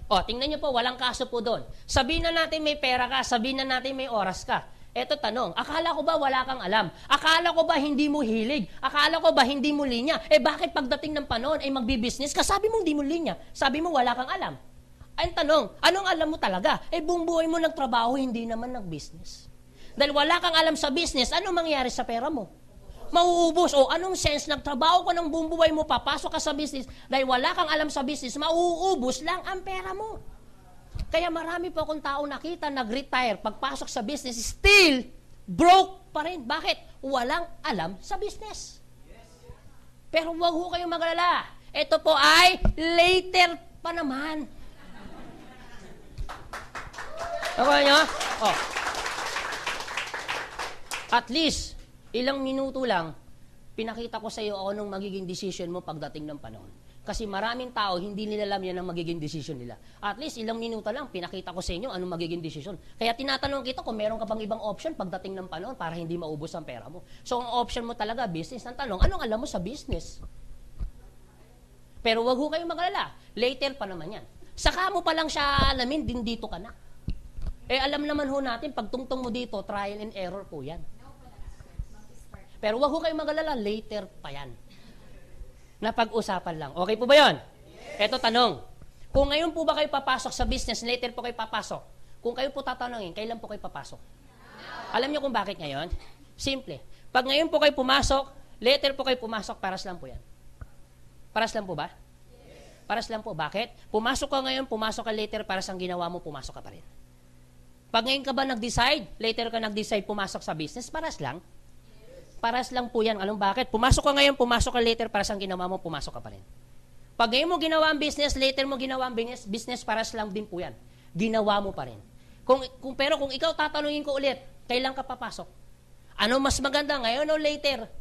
O, tingnan niyo po, walang kaso po doon. Sabihin na natin may pera ka, sabihin na natin may oras ka. Eto tanong, akala ko ba wala kang alam? Akala ko ba hindi mo hilig? Akala ko ba hindi mo linya? Bakit pagdating ng panahon ay magbi-business ka? Sabi mo hindi mo linya. Sabi mo wala kang alam. Ang tanong, anong alam mo talaga? Buong buhay mo nagtrabaho, hindi naman nag-business. Dahil wala kang alam sa business, ano mangyari sa pera mo? Mauubos. O anong sense, nagtrabaho ka ng buong buhay mo, papasok ka sa business, dahil wala kang alam sa business, mauubos lang ang pera mo. Kaya marami po akong tao nakita, nag-retire, pagpasok sa business, still broke pa rin. Bakit? Walang alam sa business. Pero huwag ho kayong mag-alala. Ito po ay later pa naman. Okay nyo? Oh. At least, ilang minuto lang, pinakita ko sa iyo anong magiging decision mo pagdating ng panahon. Kasi maraming tao, hindi nila alam yan ang magiging decision nila. At least, ilang minuto lang, pinakita ko sa inyo anong magiging decision. Kaya tinatanong kita kung meron ka bang ibang option pagdating ng panahon para hindi maubos ang pera mo. So, ang option mo talaga, business. Ang tanong, anong alam mo sa business? Pero wag ho kayong mag-alala. Later pa naman yan. Saka mo pa lang siya alamin, din dito ka na. Alam naman ho natin, pag tungtong mo dito, trial and error po yan. Pero wag ho kayong mag-alala, later pa yan. Napag-usapan lang. Okay po ba yun? Yes. Eto tanong, kung ngayon po ba kayo papasok sa business, later po kayo papasok. Kung kayo po tatanungin, kailan po kayo papasok? Alam niyo kung bakit ngayon? Simple. Pag ngayon po kayo pumasok, later po kayo pumasok, paras lang po yan. Paras lang po ba? Yes. Paras lang po. Bakit? Pumasok ka ngayon, pumasok ka later, paras ang ginawa mo, pumasok ka pa rin. Pag ngayon ka ba nag-decide, later ka nag-decide pumasok sa business, paras lang. Paras lang po yan. Anong bakit? Pumasok ka ngayon, pumasok ka later, paras ang ginawa mo, pumasok ka pa rin. Pag ngayon mo ginawa ang business, later mo ginawa ang business, paras lang din po yan. Ginawa mo pa rin. Pero kung ikaw tatanungin ko ulit, kailan ka papasok? Ano mas maganda, ngayon o later?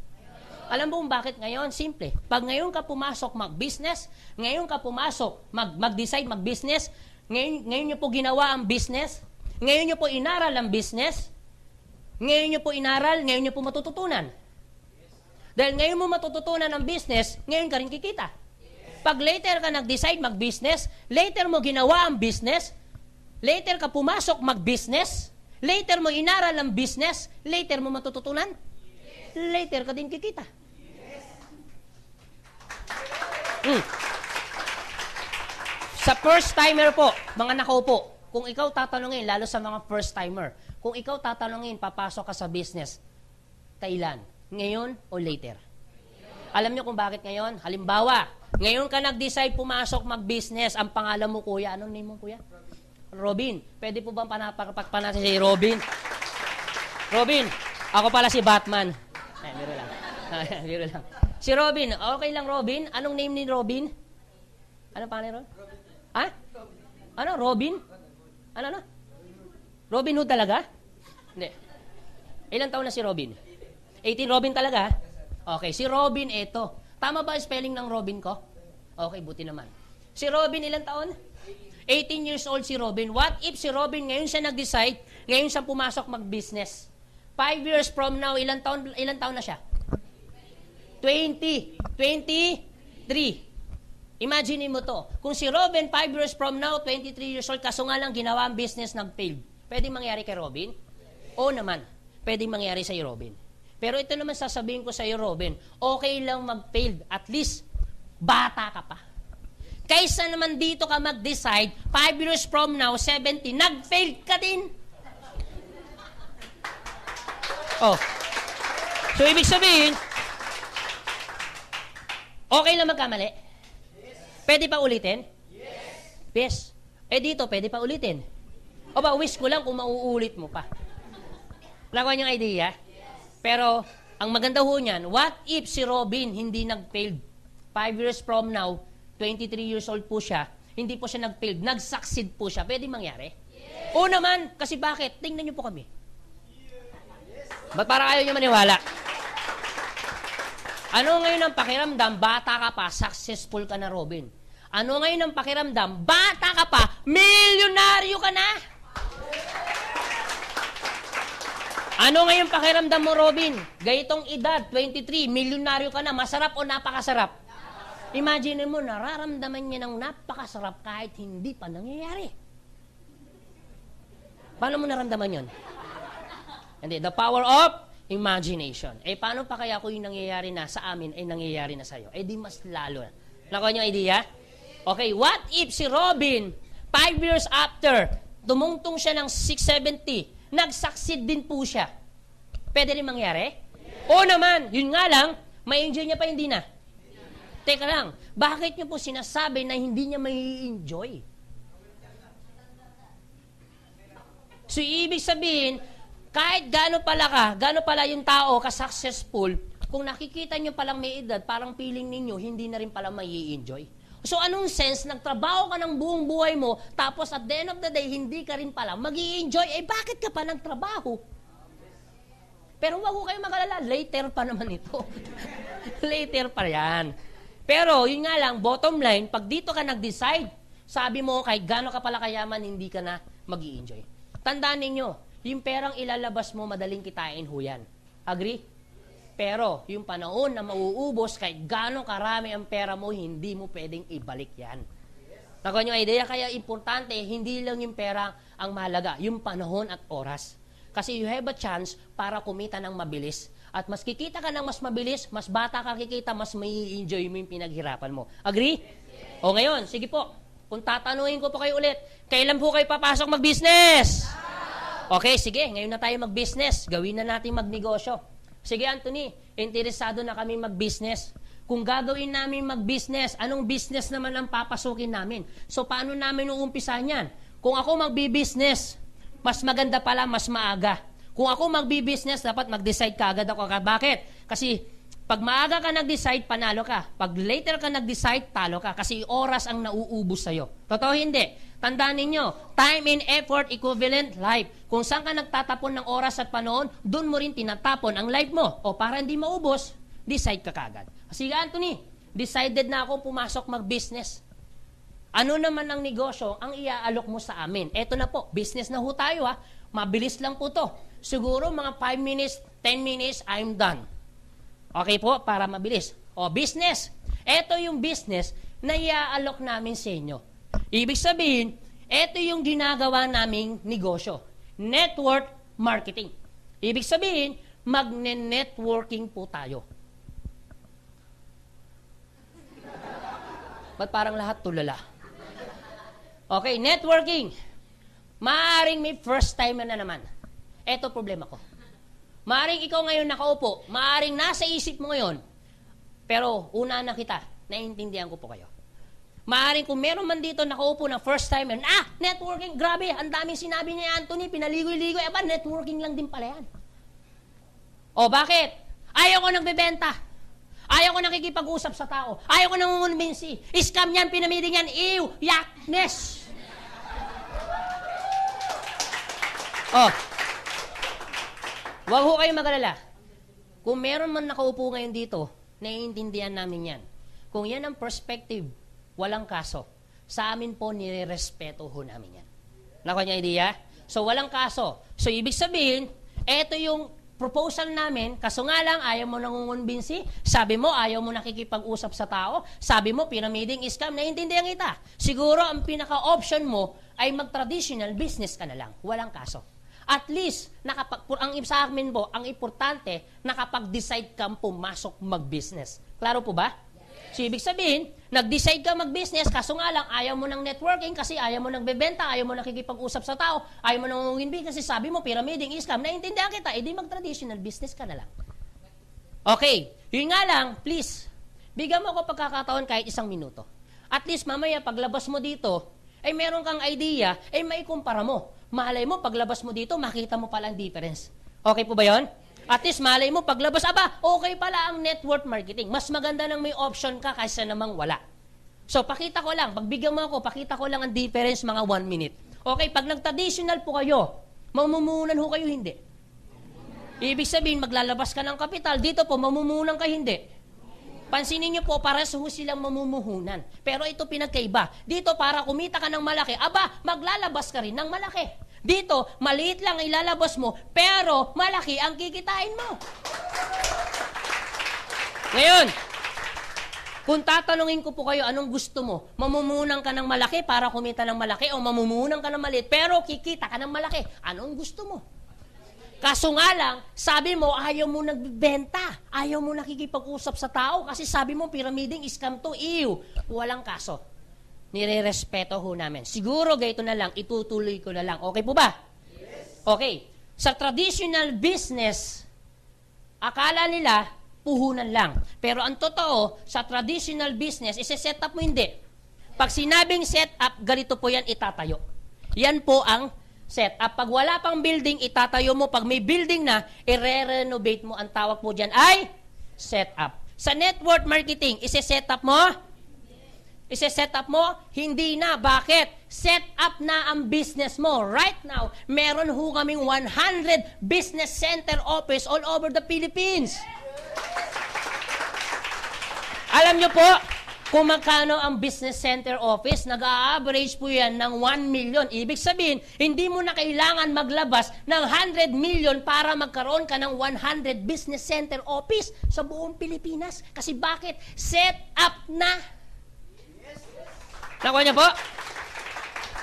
Alam mo kung bakit ngayon? Simple. Pag ngayon ka pumasok mag-business, ngayon ka pumasok mag-decide mag-business, ngayon nyo po ginawa ang business, ngayon nyo po inaral ang business, ngayon nyo po inaral, ngayon nyo po matututunan. Dahil ngayon mo matututunan ang business, ngayon ka rin kikita. Pag later ka nag-decide mag-business, later mo ginawa ang business, later ka pumasok mag-business, later mo inaral ang business, later mo matututunan, later ka din kikita. Sa first timer po, mga nakaupo, kung ikaw tatanungin, lalo sa mga first timer, kung ikaw tatanungin, papasok ka sa business, kailan? Ngayon o later? Alam niyo kung bakit ngayon? Halimbawa, ngayon ka nag-decide pumasok mag-business, ang pangalan mo kuya, anong name mo kuya? Robin. Pwede po bang panapakpan natin si Robin? Robin, ako pala si Batman. Biro lang. Biro lang. Si Robin, okay lang Robin? Anong name ni Robin? Anong pangalan Robin? Ha? Ano, Robin? Ano? Robin Hood talaga? Hindi. Ilang taon na si Robin? 18 Robin talaga? Okay, si Robin ito. Tama ba ang spelling ng Robin ko? Okay, buti naman. Si Robin ilang taon? 18 years old si Robin. What if si Robin ngayon siya nag-decide, ngayon siya pumasok mag-business? 5 years from now, ilang taon na siya? 20. 23. Imagine mo to. Kung si Robin, 5 years from now, 23 years old, kaso nga lang ginawa ang business nag-failed. Pwedeng mangyari kay Robin? Oo naman. Pwedeng mangyari sa Robin. Pero ito naman sasabihin ko sa iyo, Robin, okay lang mag-failed. At least, bata ka pa. Kaysa naman dito ka mag-decide, 5 years from now, 70, nag-failed ka din. Oh. So, ibig sabihin, okay lang magkamali? Pwede pa ulitin? Yes. Dito, pwede pa ulitin. O ba, wish ko lang kung mauulit mo pa. Nakuha niyo ang idea? Pero, ang maganda ho niyan, what if si Robin hindi nag-failed? 5 years from now, 23 years old po siya, hindi po siya nag-failed, nag-succeed po siya. Pwede mangyari? Oo naman, kasi bakit? Tingnan niyo po kami. Ba't para ayaw niyo maniwala? Ano ngayon ang pakiramdam? Bata ka pa, successful ka na, Robin. Ano ngayon ang pakiramdam? Bata ka pa, milyonaryo ka na. Ano ngayon pakiramdam mo, Robin? Gayitong edad, 23, milyonaryo ka na, masarap o napakasarap? Imagine mo, nararamdaman niya ng napakasarap kahit hindi pa nangyayari. Paano mo naramdaman yun? Hindi, the power of imagination. Paano pa kaya kung yung nangyayari na sa amin ay nangyayari na sa'yo? Di mas lalo na. Nakuha niyo ang idea? Okay, what if si Robin, 5 years after, dumungtong siya ng 670, nag-succeed din po siya? Pwede rin mangyari? Oo naman, yun nga lang, may enjoy niya pa, hindi na. Teka lang, bakit niyo po sinasabi na hindi niya may enjoy? So, ibig sabihin, kahit gaano pala yung tao ka-successful, kung nakikita nyo palang may edad, parang feeling ninyo, hindi na rin pala may enjoy. So, anong sense, nagtrabaho ka ng buong buhay mo, tapos at the end of the day, hindi ka rin pala mag-i-enjoy, bakit ka pa nagtrabaho? Pero wag ko kayo mag-alala, later pa naman ito. Later pa yan. Pero, yun nga lang, bottom line, pag dito ka nag-decide, sabi mo, kahit gaano ka pala kayaman, hindi ka na mag-i-enjoy. Tandaan ninyo, yung perang ilalabas mo, madaling kitain ho yan. Agree? Pero, yung panahon na mauubos, kahit gaano karami ang pera mo, hindi mo pwedeng ibalik yan. Nakuha nyo idea? Kaya importante, hindi lang yung pera ang mahalaga, yung panahon at oras. Kasi you have a chance para kumita ng mabilis. At mas kikita ka ng mas mabilis, mas bata ka kikita, mas may enjoy mo yung pinaghirapan mo. Agree? O ngayon, sige po, kung tatanungin ko po kayo ulit, kailan po kayo papasok mag-business? Okay, sige, ngayon na tayo mag-business. Gawin na natin magnegosyo. Sige, Anthony, interesado na kami mag-business. Kung gagawin namin mag-business, anong business naman ang papasukin namin? So, paano namin uumpisahan yan? Kung ako mag-business, mas maganda pala, mas maaga. Kung ako mag-business, dapat mag-decide ka agad ako. Bakit? Kasi, pag maaga ka nag-decide, panalo ka. Pag later ka nag-decide, talo ka. Kasi oras ang nauubos sa'yo. Totoo hindi? Tandaan ninyo, time and effort equivalent life. Kung saan ka nagtatapon ng oras at panahon, doon mo rin tinatapon ang life mo. O para hindi maubos, decide ka kagad. Sige, Anthony, decided na ako pumasok mag-business. Ano naman ang negosyo ang iaalok mo sa amin? Eto na po, business na ho tayo ha. Mabilis lang po to. Siguro mga 5 minutes, 10 minutes, I'm done. Okay po, para mabilis. O, business. Eto yung business na iaalok namin sa inyo. Ibig sabihin, eto yung ginagawa naming negosyo. Network marketing. Ibig sabihin, magne-networking po tayo. Ba't parang lahat tulala? Okay, networking. Maaring may first time na naman. Eto problema ko. Maaring ikaw ngayon nakaupo, maaring nasa isip mo ngayon, pero una na kita, naiintindihan ko po kayo. Maaring kung meron man dito nakaupo na first time, networking, grabe, ang daming sinabi niya Anthony, pinaligoy-ligoy, networking lang din pala yan. O bakit? Ayaw ko nagbebenta. Ayaw ko nakikipag-usap sa tao. Ayaw ko nangungumbinsi. Scam yan, pinamiding yan, yakness. Huwag ho kayong mag-alala. Kung meron man nakaupo ngayon dito, naiintindihan namin yan. Kung yan ang perspective, walang kaso. Sa amin po, nire-respeto ho namin yan. Nakuha niya idea? So, walang kaso. So, ibig sabihin, eto yung proposal namin, kaso nga lang, ayaw mo nangungumbinsi, sabi mo, ayaw mo nakikipag-usap sa tao, sabi mo, pyramiding scam, naiintindihan kita. Siguro, ang pinaka-option mo ay mag-traditional business ka na lang. Walang kaso. At least, ang sa amin po, ang importante, nakapag-decide kang pumasok mag-business. Klaro po ba? So, ibig sabihin, nag-decide ka mag-business, kaso nga lang, ayaw mo ng networking kasi ayaw mo nagbebenta, ayaw mo nakikipag-usap sa tao, ayaw mo nangungumbin kasi sabi mo, pyramiding scam, naiintindihan kita, edi mag-traditional business ka na lang. Okay, yun nga lang, please, bigyan mo ako pagkakataon kahit 1 minuto. At least, mamaya, paglabas mo dito, ay meron kang idea, ay maikumpara mo. Malay mo, paglabas mo dito, makita mo palang difference. Okay po ba yon? At least malay mo, paglabas, okay pala ang network marketing. Mas maganda nang may option ka kaysa namang wala. So, pakita ko lang. Pagbigyan mo ako, pakita ko lang ang difference mga 1 minute. Okay, pag nag-traditional po kayo, mamumunan ho kayo hindi. Ibig sabihin, maglalabas ka ng kapital. Dito po, mamumunan ka hindi. Pansinin nyo po, para ho silang mamumuhunan. Pero ito pinagkaiba. Dito, para kumita ka ng malaki, maglalabas ka rin ng malaki. Dito, maliit lang ilalabas mo, pero malaki ang kikitain mo. Ngayon, kung tatanungin ko po kayo, anong gusto mo? Mamumunan ka ng malaki para kumita ng malaki o mamumunan ka ng maliit pero kikita ka ng malaki? Anong gusto mo? Kaso nga lang, sabi mo, ayaw mo nagbibenta. Ayaw mo nakikipag-usap sa tao kasi sabi mo, pyramiding, scam to, walang kaso. Nire-respeto ho namin. Siguro gayto na lang, itutuloy ko na lang. Okay po ba? Yes. Okay. Sa traditional business, akala nila, puhunan lang. Pero ang totoo, sa traditional business, isi-set up mo hindi. Pag sinabing set up, ganito po yan itatayo. Yan po ang set up. Pag wala pang building, itatayo mo. Pag may building na, i-renovate mo. Ang tawag po dyan ay set up. Sa network marketing, isi-set up mo? Ise-set up mo? Hindi na. Bakit? Set up na ang business mo. Right now, meron ho kaming 100 business center office all over the Philippines. Alam nyo po, kung magkano ang business center office, nag-a-average po yan ng 1 million. Ibig sabihin, hindi mo na kailangan maglabas ng 100 million para magkaroon ka ng 100 business center office sa buong Pilipinas. Kasi bakit? Set up na. Nakuha niyo po?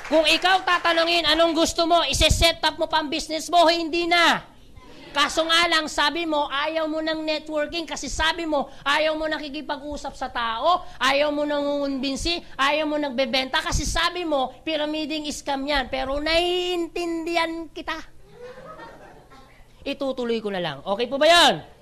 Kung ikaw tatanungin, anong gusto mo, ise-set up mo pa ang business mo, hindi na. Kaso nga lang, sabi mo, ayaw mo ng networking kasi sabi mo, ayaw mo nakikipag-usap sa tao, ayaw mo nangungumbinsi, ayaw mo nagbebenta kasi sabi mo, pyramiding scam yan. Pero naiintindihan kita. Itutuloy ko na lang. Okay po ba yan?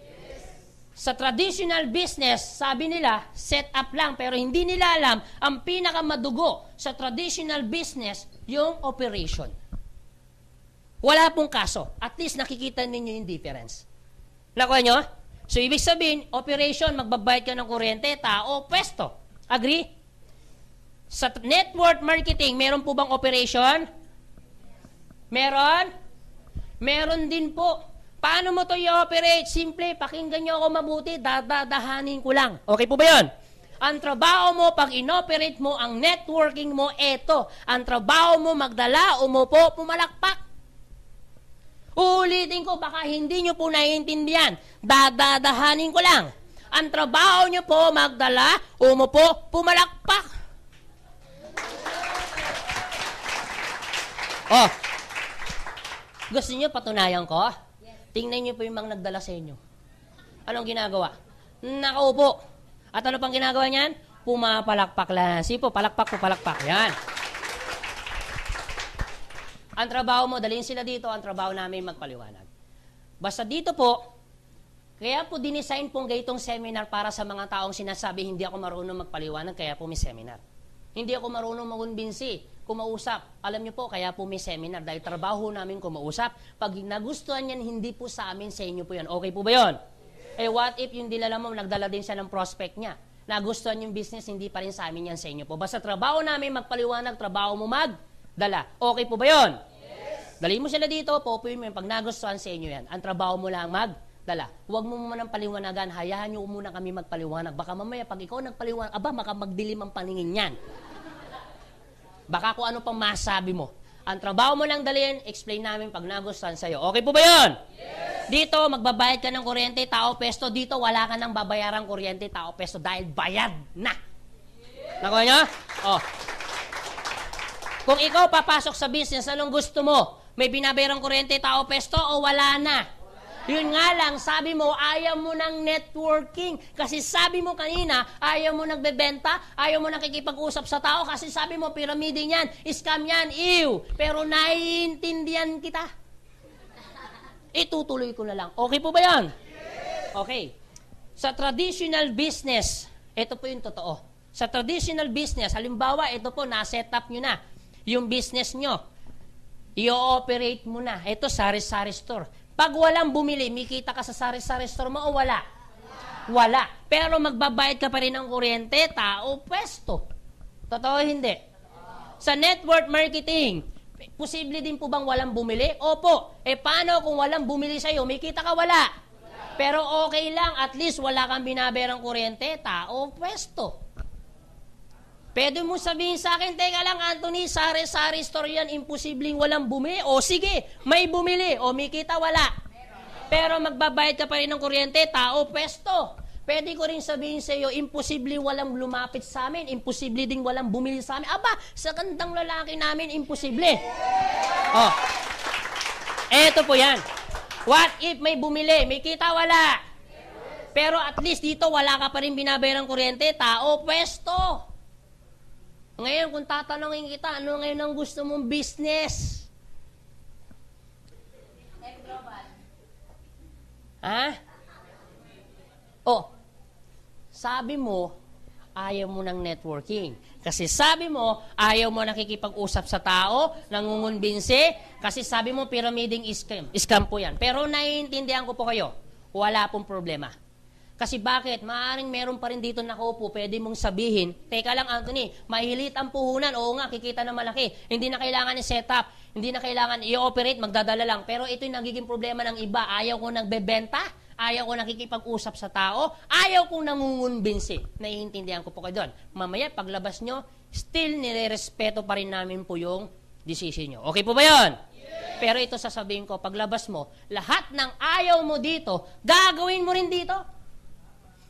Sa traditional business, sabi nila, set up lang, pero hindi nila alam, ang pinakamadugo sa traditional business, yung operation. Wala pong kaso. At least nakikita ninyo yung difference. Nakuha nyo? So, ibig sabihin, operation, magbabayad ka ng kuryente, tao, pwesto. Agree? Sa network marketing, meron po bang operation? Meron? Meron din po. Paano mo to i-operate? Simple, pakinggan nyo ako mabuti, dadadahanin ko lang. Okay po ba yun? Ang trabaho mo, pag inoperate mo, ang networking mo, eto. Ang trabaho mo, magdala, umupo, pumalakpak. Uulitin ko, baka hindi nyo po naiintindihan. Dadadahanin ko lang. Ang trabaho nyo po, magdala, umupo, pumalakpak. Oh, gusto nyo patunayan ko? Tingnan niyo po yung mga nagdala sa inyo. Anong ginagawa? Nakaupo. At ano pang ginagawa niyan? Pumapalakpak lang. Sipo, palakpak po, palakpak. Yan. Ang trabaho mo, dalhin sila dito, ang trabaho namin magpaliwanag. Basta dito po, kaya po dinesign pong gaytong seminar para sa mga taong sinasabi, hindi ako marunong magpaliwanag, kaya po may seminar. Hindi ako marunong magunbinsi, kumausap. Alam niyo po, kaya po may seminar. Dahil trabaho namin kumausap. Pag nagustuhan yan, hindi po sa amin, sa inyo po yan. Okay po ba yun? Eh what if yung dilala mo, nagdala din siya ng prospect niya. Nagustuhan yung business, hindi pa rin sa amin yan, sa inyo po. Basta trabaho namin magpaliwanag, trabaho mo magdala. Okay po ba yun? Yes. Dali mo sila dito, popoy mo yun. Pag nagustuhan sa inyo yan, ang trabaho mo lang magdala. Huwag mo muna paliwanagan, hayaan nyo muna kami magpaliwanag. Baka mamaya, pag ikaw nagpaliwanag, baka magdilim ang paningin yan. Baka kung ano pang masabi mo. Ang trabaho mo lang dalhin, explain namin pag nagustuhan sa'yo. Okay po ba yun? Yes. Dito, magbabayad ka ng kuryente, tao, pesto. Dito, wala ka nang babayarang kuryente, tao, pesto dahil bayad na. Yes. Nakuha nyo? Oh. Kung ikaw papasok sa business, anong gusto mo? May binabayarang kuryente, tao, pesto o wala na? Yun nga lang, sabi mo, ayaw mo ng networking. Kasi sabi mo kanina, ayaw mo nagbebenta, ayaw mo nakikipag-usap sa tao. Kasi sabi mo, pyramiding yan, scam yan, Pero naiintindihan kita. Itutuloy ko na lang. Okay po ba yan? Okay. Sa traditional business, ito po yung totoo. Sa traditional business, halimbawa, ito po, na-set up nyo na. Yung business nyo, i-ooperate mo na. Ito, sari-sari store. Pag walang bumili, may kita ka sa sari-sari store mo o wala? Wala. Pero magbabayad ka pa rin ng kuryente, tao, pwesto. Totoo hindi? Sa network marketing, posible din po bang walang bumili? Opo. Paano kung walang bumili sa'yo? May kita ka, wala. Pero okay lang, at least wala kang binabayarang kuryente, tao, pwesto. Pwede mo sabihin sa akin, teka lang Anthony, sari-sari store yan, imposibleng walang bumili. O sige, may bumili. O may kita, wala. Pero magbabayad ka pa rin ng kuryente, tao, pwesto. Pwede ko rin sabihin sa iyo, imposibleng walang lumapit sa amin, imposible ding walang bumili sa amin. Aba, sa gandang lalaki namin, imposible. Oh. Eto po yan. What if may bumili, may kita, wala. Pero at least dito, wala ka pa rin binabayarang kuryente, tao, pwesto. Ngayon, kung tatanungin kita, ano ngayon ang gusto mong business? Ha? Oh, sabi mo, ayaw mo ng networking. Kasi sabi mo, ayaw mo nakikipag-usap sa tao, nangungunbinsi, kasi sabi mo, pyramiding scam. Scam po yan. Pero naiintindihan ko po kayo, wala pong problema. Kasi bakit? Maaaring meron pa rin dito nakaupo, pwede mong sabihin, teka lang Anthony, mahilit ang puhunan, oo nga, kikita na malaki. Hindi na kailangan i-set up, hindi na kailangan i-operate, magdadala lang. Pero ito yung nagiging problema ng iba, ayaw ko nagbebenta, ayaw ko nakikipag-usap sa tao, ayaw kong nangungunbinsi. Naiintindihan ko po kayo doon. Mamaya, paglabas nyo, still nire-respeto pa rin namin po yung decision nyo. Okay po ba yun? Yeah. Pero ito sasabihin ko, paglabas mo, lahat ng ayaw mo dito, gagawin mo rin dito.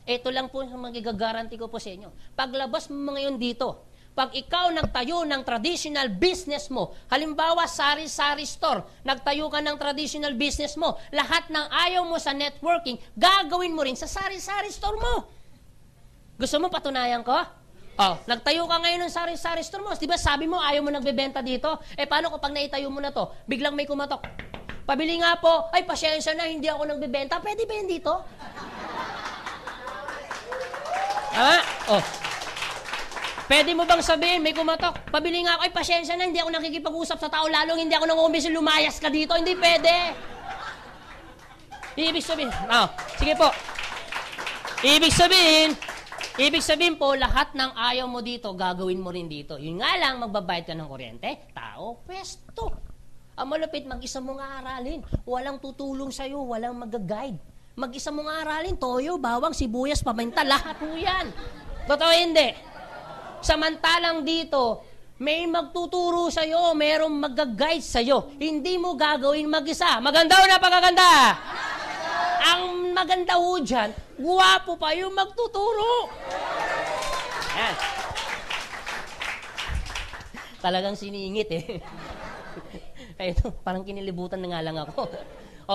Ito lang po ang magigagaranti ko po sa inyo. Paglabas mo ngayon dito, pag ikaw nagtayo ng traditional business mo, halimbawa sari-sari store, nagtayo ka ng traditional business mo, lahat ng ayaw mo sa networking, gagawin mo rin sa sari-sari store mo. Gusto mo patunayan ko? Oh, nagtayo ka ngayon ng sari-sari store mo. Diba sabi mo ayaw mo nagbebenta dito? Paano kapag naitayo mo na to? Biglang may kumatok. Pabili nga po, ay pasyensya na, hindi ako nagbebenta. Pwede ba yan dito? Oh. Pwede mo bang sabihin, may kumatok, pabili nga ako, ay pasyensya na, hindi ako nakikipag-usap sa tao, lalong hindi ako nangumbisi, lumayas ka dito, hindi pwede. Ibig sabihin, sige po. Ibig sabihin po, lahat ng ayaw mo dito, gagawin mo rin dito. Yun nga lang, magbabayad ka ng kuryente, tao, pwesto. Ang malupit, mag-isa mo nga aralin. Walang tutulong sa'yo, walang mag-guide. Mag-isa mo nga aralin, toyo, bawang, sibuyas, paminta, lahat po yan. Totoo hindi. Samantalang dito, may magtuturo sa'yo, mayroong mag-guide sa'yo. Hindi mo gagawin mag-isa. Maganda o napakaganda? Ang maganda ho dyan, guwapo pa yung magtuturo. Yan. Talagang siningit Ito, parang kinilibutan na nga lang ako.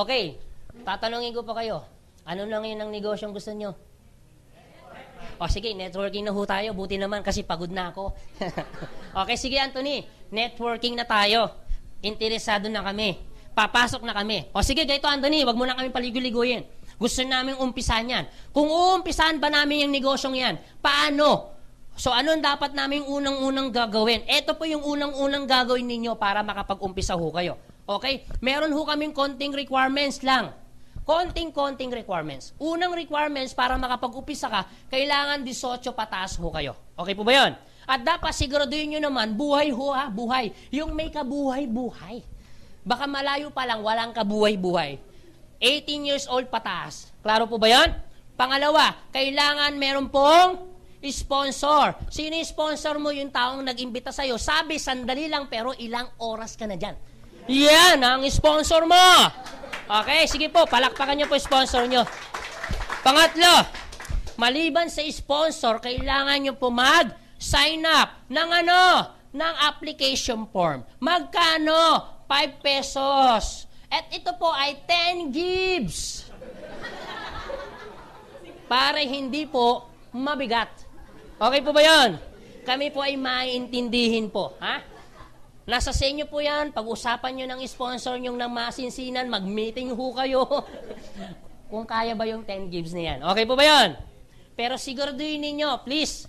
Okay. Tatanungin ko pa kayo, ano na ngayon ang negosyong gusto nyo? O sige, networking na ho tayo. Buti naman kasi pagod na ako. Okay, sige Anthony, networking na tayo. Interesado na kami. Papasok na kami. O sige, ganito Anthony, wag mo na kami paligoy-ligoyin. Gusto namin umpisahan yan. Kung uumpisahan ba namin yung negosyong yan, paano? So ano dapat namin unang-unang gagawin? Ito po yung unang-unang gagawin ninyo para makapag-umpisa ho kayo. Okay? Meron ho kaming konting requirements lang. Konting requirements. Unang requirements para makapag-upisa ka, kailangan 18 pataas ho kayo. Okay po ba yun? At dapat siguraduhin nyo naman, buhay ho ha, buhay. Yung may kabuhay-buhay. Baka malayo pa lang, walang kabuhay-buhay. 18 years old pataas. Klaro po ba yun? Pangalawa, kailangan meron pong sponsor. Sino yung sponsor mo? Yung taong nag-imbita sa'yo. Sabi, sandali lang pero ilang oras ka na dyan. Yan ang sponsor mo. Okay, sige po, palakpakan niyo po sponsor niyo. Pangatlo, maliban sa sponsor, kailangan niyo po mag-sign up ng ng application form. Magkano? 5 pesos. At ito po ay 10 gives. Para hindi po mabigat. Okay po ba yun? Kami po ay maintindihin po. Ha? Nasa sa inyo po yan, pag-usapan nyo ng sponsor nyo ng masinsinan, mag-meeting ho kayo. Kung kaya ba yung 10 gives na yan. Okay po ba yun? Pero siguraduhin ninyo, please.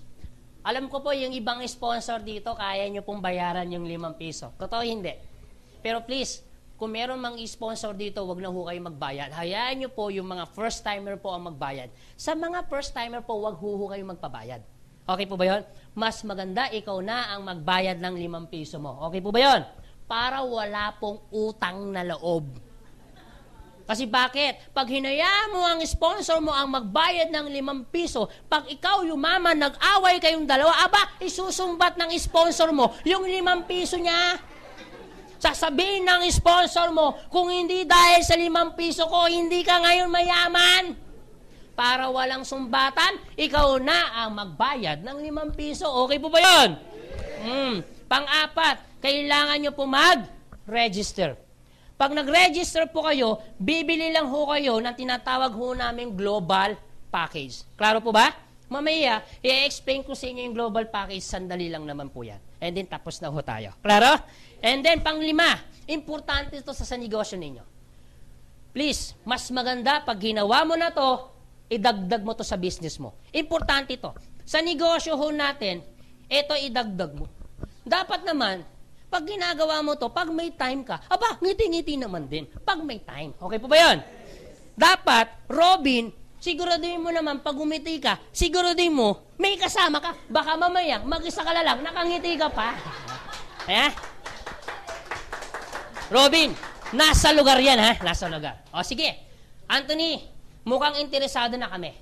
Alam ko po yung ibang sponsor dito, kaya nyo pong bayaran yung 5 piso. Totoo hindi. Pero please, kung meron mang sponsor dito, wag na ho kayo magbayad. Hayaan nyo po yung mga first-timer po ang magbayad. Sa mga first-timer po, wag ho kayo magpabayad. Okay po ba yun? Mas maganda ikaw na ang magbayad ng 5 piso mo. Okay po ba yun? Para wala pong utang na loob. Kasi bakit? Pag hinayaan mo ang sponsor mo ang magbayad ng 5 piso, pag ikaw yumaman, nag-away kayong dalawa, aba, isusumbat ng sponsor mo yung 5 piso niya. Sasabihin ng sponsor mo, kung hindi dahil sa 5 piso ko, hindi ka ngayon mayaman. Para walang sumbatan, ikaw na ang magbayad ng 5 piso. Okay po ba yun? Pang-apat, kailangan nyo po mag-register. Pag nag-register po kayo, bibili lang ho kayo ng tinatawag ho namin global package. Klaro po ba? Mamaya, i-explain ko sa inyo yung global package, sandali lang naman po yan. And then, tapos na ho tayo. Klaro? And then, pang-5, importante ito sa negosyo ninyo. Please, mas maganda pag ginawa mo na to, idagdag mo to sa business mo. Importante ito. Sa negosyo ho natin, ito idagdag mo. Dapat naman, pag ginagawa mo to, pag may time ka, aba, ngiti-ngiti naman din. Pag may time. Okay po ba yun? Dapat, Robin, siguraduhin mo naman, pag umiti ka, siguraduhin mo, may kasama ka. Baka mamaya, mag-isa ka lang, nakangiti ka pa. Ayan? Robin, nasa lugar yan, ha? Nasa lugar. O, sige. Anthony, mukhang interesado na kami.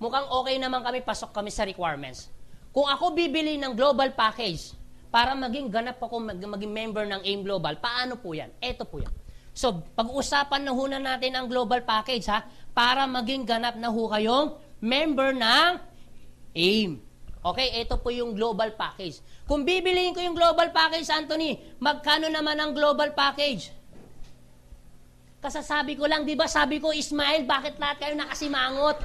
Mukhang okay naman kami, pasok kami sa requirements. Kung ako bibili ng global package, para maging ganap ako, maging member ng AIM Global, paano po yan? Ito po yan. So, pag-uusapan na ho na natin ang global package, ha? Para maging ganap na ho kayong member ng AIM. Okay, ito po yung global package. Kung bibiliin ko yung global package, Anthony, magkano naman ang global package? Kasasabi ko lang, di ba sabi ko, Ismael, bakit lahat kayo nakasimangot?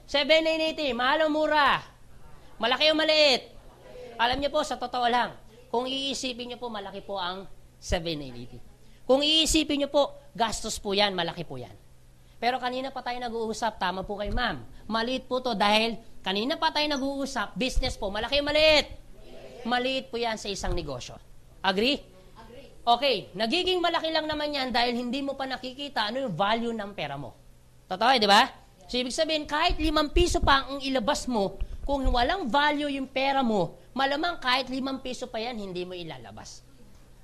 7,980, mahal o mura? Malaki o maliit? Alam niyo po, sa totoo lang, kung iisipin niyo po, malaki po ang 7,980. Kung iisipin niyo po, gastos po yan, malaki po yan. Pero kanina pa tayo nag-uusap, tama po kayo, ma'am. Maliit po to dahil kanina pa tayo nag-uusap, business po, malaki o maliit? Maliit po yan sa isang negosyo. Agree? Okay, nagiging malaki lang naman yan dahil hindi mo pa nakikita ano yung value ng pera mo. Totoo, di ba? So, ibig sabihin, kahit 5 piso pa ang ilabas mo, kung walang value yung pera mo, malamang kahit 5 piso pa yan, hindi mo ilalabas.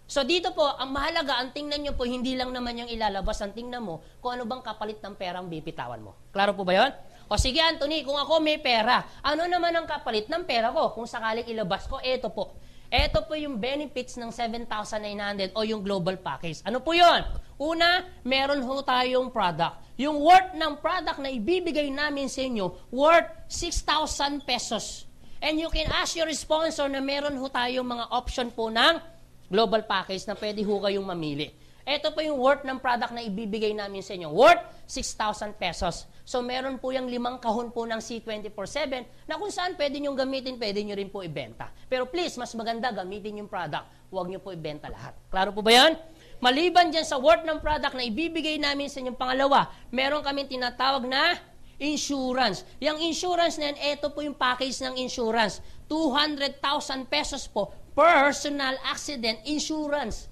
So dito po, ang mahalaga, ang tingnan nyo po, hindi lang naman yung ilalabas, ang tingnan mo kung ano bang kapalit ng perang bibitawan mo. Klaro po ba yun? O sige Anthony, kung ako may pera, ano naman ang kapalit ng pera ko? Kung sakaling ilabas ko, eto po. Eto po yung benefits ng 7,900 o yung global package. Ano po yun? Una, meron ho tayong product. Yung worth ng product na ibibigay namin sa inyo, worth 6,000 pesos. And you can ask your sponsor na meron ho tayong mga option po ng global package na pwede ho kayong mamili. Ito po yung worth ng product na ibibigay namin sa inyo. Worth 6,000 pesos. So meron po yung 5 kahon po ng C24/7 na kung saan pwede nyo gamitin, pwede nyo rin po ibenta. Pero please, mas maganda gamitin yung product. Huwag nyo po ibenta lahat. Klaro po ba yan? Maliban dyan sa worth ng product na ibibigay namin sa inyong pangalawa, meron kami tinatawag na insurance. Yung insurance na yan, ito po yung package ng insurance. 200,000 pesos po, personal accident insurance.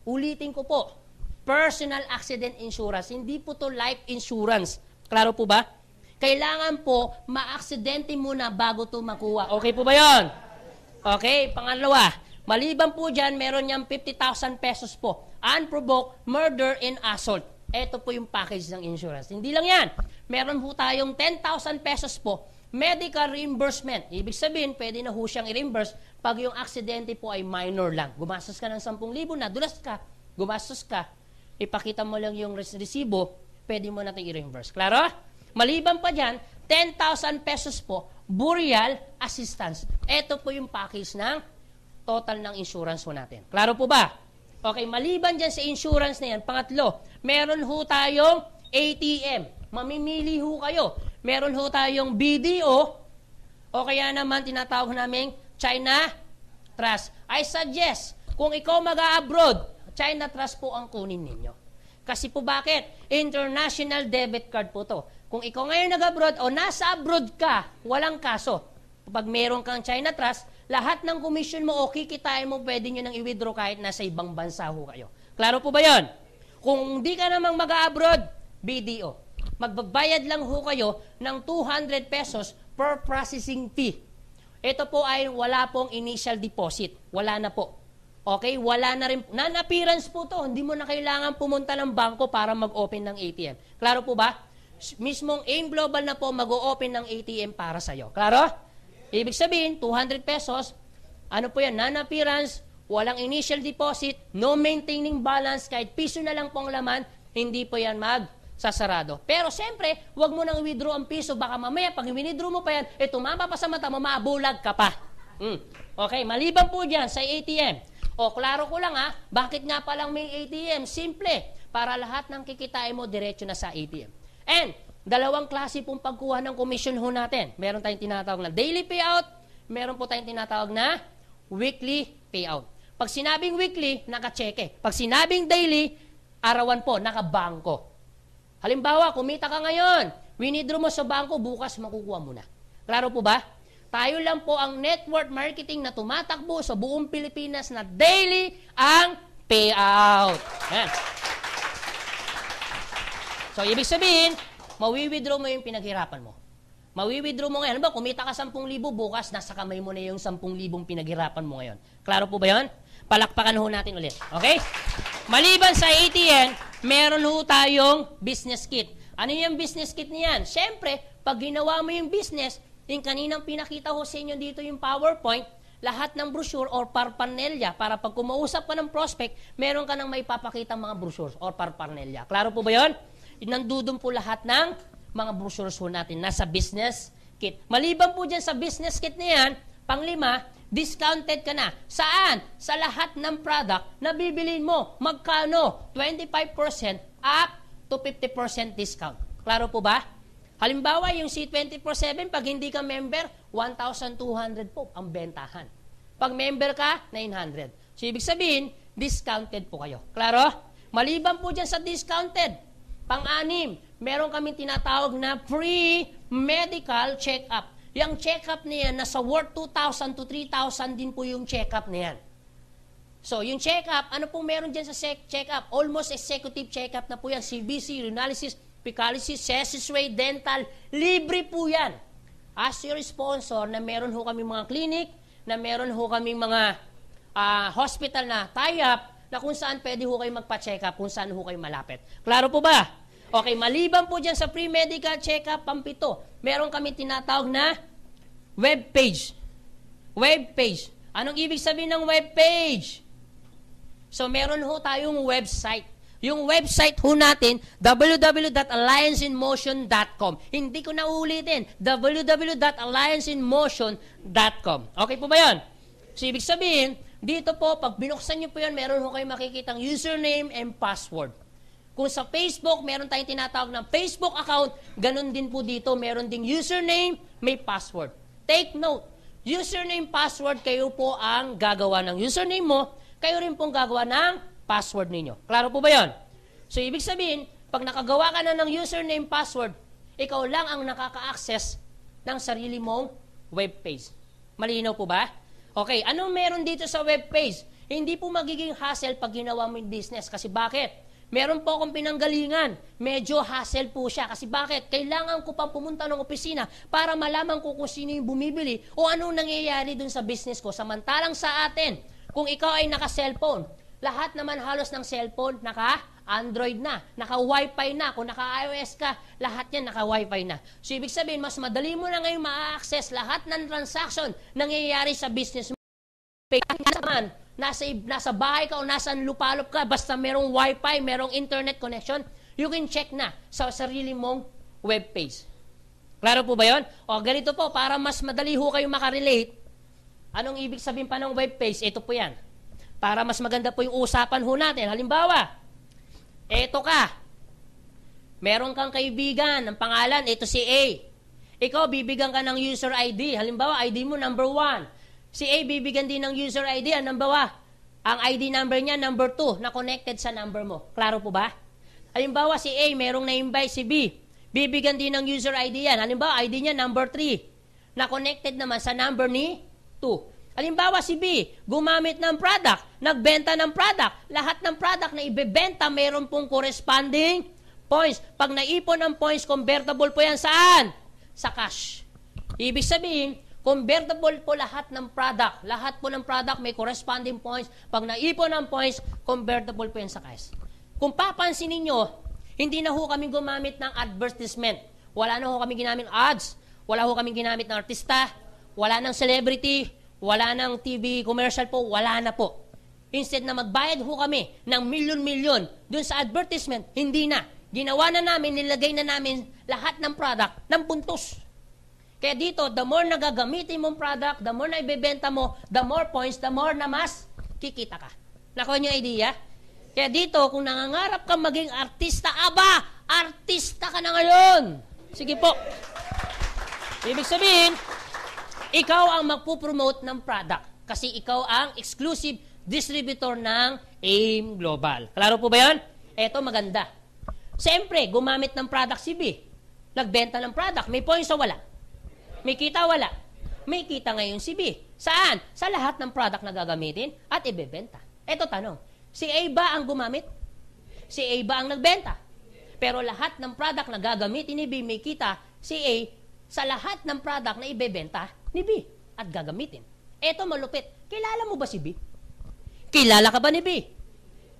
Ulitin ko po, personal accident insurance. Hindi po to life insurance. Klaro po ba? Kailangan po, ma-aksidente muna bago to makuha. Okay po ba yon? Okay, pangalawa. Maliban po dyan, meron niyang 50,000 pesos po. Unprovoked murder and assault. Ito po yung package ng insurance. Hindi lang yan. Meron po tayong 10,000 pesos po. Medical reimbursement. Ibig sabihin, pwede na ho siyang i-reimburse pag yung aksidente po ay minor lang. Gumastos ka ng 10,000 na, dulas ka, gumastos ka, ipakita mo lang yung resibo, pwede mo natin i-reimburse. Klaro? Maliban pa dyan, 10,000 pesos po, burial assistance. Ito po yung package ng total ng insurance po natin. Klaro po ba? Okay, maliban dyan sa insurance na yan, pangatlo, meron ho tayong ATM. Mamimili ho kayo. Meron ho tayong BDO o kaya naman tinatawag namin China Trust. I suggest, kung ikaw mag-a-abroad, China Trust po ang kunin ninyo. Kasi po bakit? International debit card po to. Kung ikaw ngayon nag-abroad o nasa abroad ka, walang kaso. pag meron kang China Trust, lahat ng commission mo o kikitain mo, pwede nyo nang i-withdraw kahit nasa ibang bansa ho kayo. Klaro po ba yon? Kung di ka namang mag-abroad, BDO. Magbabayad lang ho kayo ng 200 pesos per processing fee. Ito po ay wala pong initial deposit. Wala na po. Okay? Wala na rin. Non-appearance po to. Hindi mo na kailangan pumunta ng bangko para mag-open ng ATM. Klaro po ba? Mismong AIM Global na po mag-o-open ng ATM para sa'yo. Klaro? Ibig sabihin, 200 pesos, ano po yan, non-appearance, walang initial deposit, no maintaining balance, kahit piso na lang pong laman, hindi po yan magsasarado. Pero siyempre, huwag mo nang withdraw ang piso, baka mamaya, pag withdraw mo pa yan, tumama pa sa mata mo, mabulag ka pa. Okay, maliban po dyan sa ATM. O, klaro ko lang bakit nga palang may ATM? Simple, para lahat ng kikitain mo, diretso na sa ATM. And, dalawang klase pong pagkuha ng commission ho natin. Meron tayong tinatawag na daily payout, meron po tayong tinatawag na weekly payout. Pag sinabing weekly, naka-cheque. Pag sinabing daily, arawan po, naka-bangko. Halimbawa, kumita ka ngayon, winidraw mo sa bangko, bukas makukuha mo na. Klaro po ba? Tayo lang po ang network marketing na tumatakbo sa buong Pilipinas na daily ang payout. Yan. So, ibig sabihin, mawi-withdraw mo yung pinaghirapan mo. Mawi-withdraw mo ngayon. Ba, kumita ka 10,000, bukas, nasa kamay mo na yung 10,000 pinaghirapan mo ngayon. Klaro po ba yun? Palakpakan ho natin ulit. Okay? Maliban sa ATM, meron ho tayong business kit. Ano yung business kit niyan? Siyempre, pag ginawa mo yung business, yung kaninang pinakita ho sa inyo dito yung PowerPoint, lahat ng brochure or parpernelya, para pag kumausap ka ng prospect, meron ka nang may papakita mga brochures or parpernelya. Klaro po ba yun? Nandudun po lahat ng mga brochures po natin nasa business kit. Maliban po dyan sa business kit na yan, panglima, discounted ka na. Saan? Sa lahat ng product na bibilin mo. Magkano? 25% up to 50% discount. Klaro po ba? Halimbawa, yung C24/7, pag hindi ka member, 1,200 po ang bentahan. Pag member ka, 900. So, ibig sabihin, discounted po kayo. Klaro? Maliban po dyan sa discounted, pang-anim, meron kami tinatawag na free medical check-up. Yung check-up na yan, nasa worth 2,000 to 3,000 din po yung check-up na yan. So, yung check-up, ano pong meron dyan sa check-up? Almost executive check-up na po yan. CBC, urinalysis, fecalysis, cessus ray, dental, libre po yan. As your sponsor, na meron ho kami mga clinic, na meron ho kami mga hospital na tie-up, na kung saan pwede ho kayo magpa-check up, kung saan ho kayo malapit. Klaro po ba? Okay, maliban po dyan sa free medical check-up, pampito, meron kami tinatawag na web page. Web page. Anong ibig sabihin ng web page? So, meron ho tayong website. Yung website ho natin, www.allianceinmotion.com. Hindi ko na ulitin, www.allianceinmotion.com. Okay po ba yan? So, ibig sabihin, dito po, pag binuksan nyo po yan, meron ho kayo makikitang username and password. Kung sa Facebook, meron tayong tinatawag ng Facebook account, ganun din po dito, meron ding username, may password. Take note, username, password, kayo po ang gagawa ng username mo, kayo rin pong gagawa ng password ninyo. Klaro po ba yan? So, ibig sabihin, pag nakagawa ka na ng username, password, ikaw lang ang nakaka-access ng sarili mong webpage. Malinaw po ba? Okay, anong meron dito sa webpage? Hindi po magiging hassle pag ginawa mo yung business. Kasi bakit? Meron po akong pinanggalingan. Medyo hassle po siya. Kasi bakit? Kailangan ko pang pumunta ng opisina para malaman ko kung sino yung bumibili o anong nangyayari dun sa business ko. Samantalang sa atin, kung ikaw ay naka-cellphone, lahat naman halos ng cellphone naka-Android na, naka-Wi-Fi na. Kung naka-iOS ka, lahat yan naka-Wi-Fi na. So, ibig sabihin, mas madali mo na ngayon ma-access lahat ng transaction nangyayari sa business mo. Naman, nasa bahay ka o nasa lupalop ka, basta merong Wi-Fi, merong internet connection, you can check na sa sarili mong webpage. Klaro po ba yun? O, ganito po, para mas madali ho kayo makarelate, anong ibig sabihin pa ng webpage? Ito po yan. Para mas maganda po yung usapan ho natin. Halimbawa, eto ka. Meron kang kaibigan, ang pangalan, ito si A. Ikaw, bibigyan ka ng user ID. Halimbawa, ID mo number 1. Si A, bibigyan din ng user ID. Ang ID number niya, number 2, na connected sa number mo. Klaro po ba? Halimbawa, si A, merong na-invite si B. Bibigyan din ng user ID yan. Halimbawa, ID niya, number 3. na connected naman sa number ni 2. Halimbawa si B, gumamit ng product, nagbenta ng product. Lahat ng product na ibebenta, mayroon pong corresponding points. Pag naipon ang points, convertible po yan saan? Sa cash. Ibig sabihin, convertible po lahat ng product. Lahat po ng product may corresponding points. Pag naipon ang points, convertible po yan sa cash. Kung papansin ninyo, hindi na ho kami gumamit ng advertisement. Wala na ho kami ginamit ng ads. Wala ho kami ginamit ng artista. Wala ng celebrity. Wala ng TV commercial po. Wala na po. Instead na magbayad ho kami ng milyon-milyon dun sa advertisement, hindi na. Ginawa na namin, nilagay na namin lahat ng product ng buntos. Kaya dito, the more na gagamitin mong product, the more na ibebenta mo, the more points, the more na mas kikita ka. Nakuha niyo idea? Kaya dito, kung nangangarap ka maging artista, aba, artista ka na ngayon. Sige po. Ibig sabihin, ikaw ang magpupromote ng product kasi ikaw ang exclusive distributor ng AIM Global. Klaro po ba yan? Eto, maganda. Siyempre, gumamit ng product si B. Nagbenta ng product. May points o wala? May kita wala? May kita ngayon si B. Saan? Sa lahat ng product na gagamitin at ibebenta. Eto tanong, si A ba ang gumamit? Si A ba ang nagbenta? Pero lahat ng product na gagamitin ni B, may kita si A sa lahat ng product na ibebenta ni B at gagamitin. Eto malupit. Kilala mo ba si B? Kilala ka ba ni B?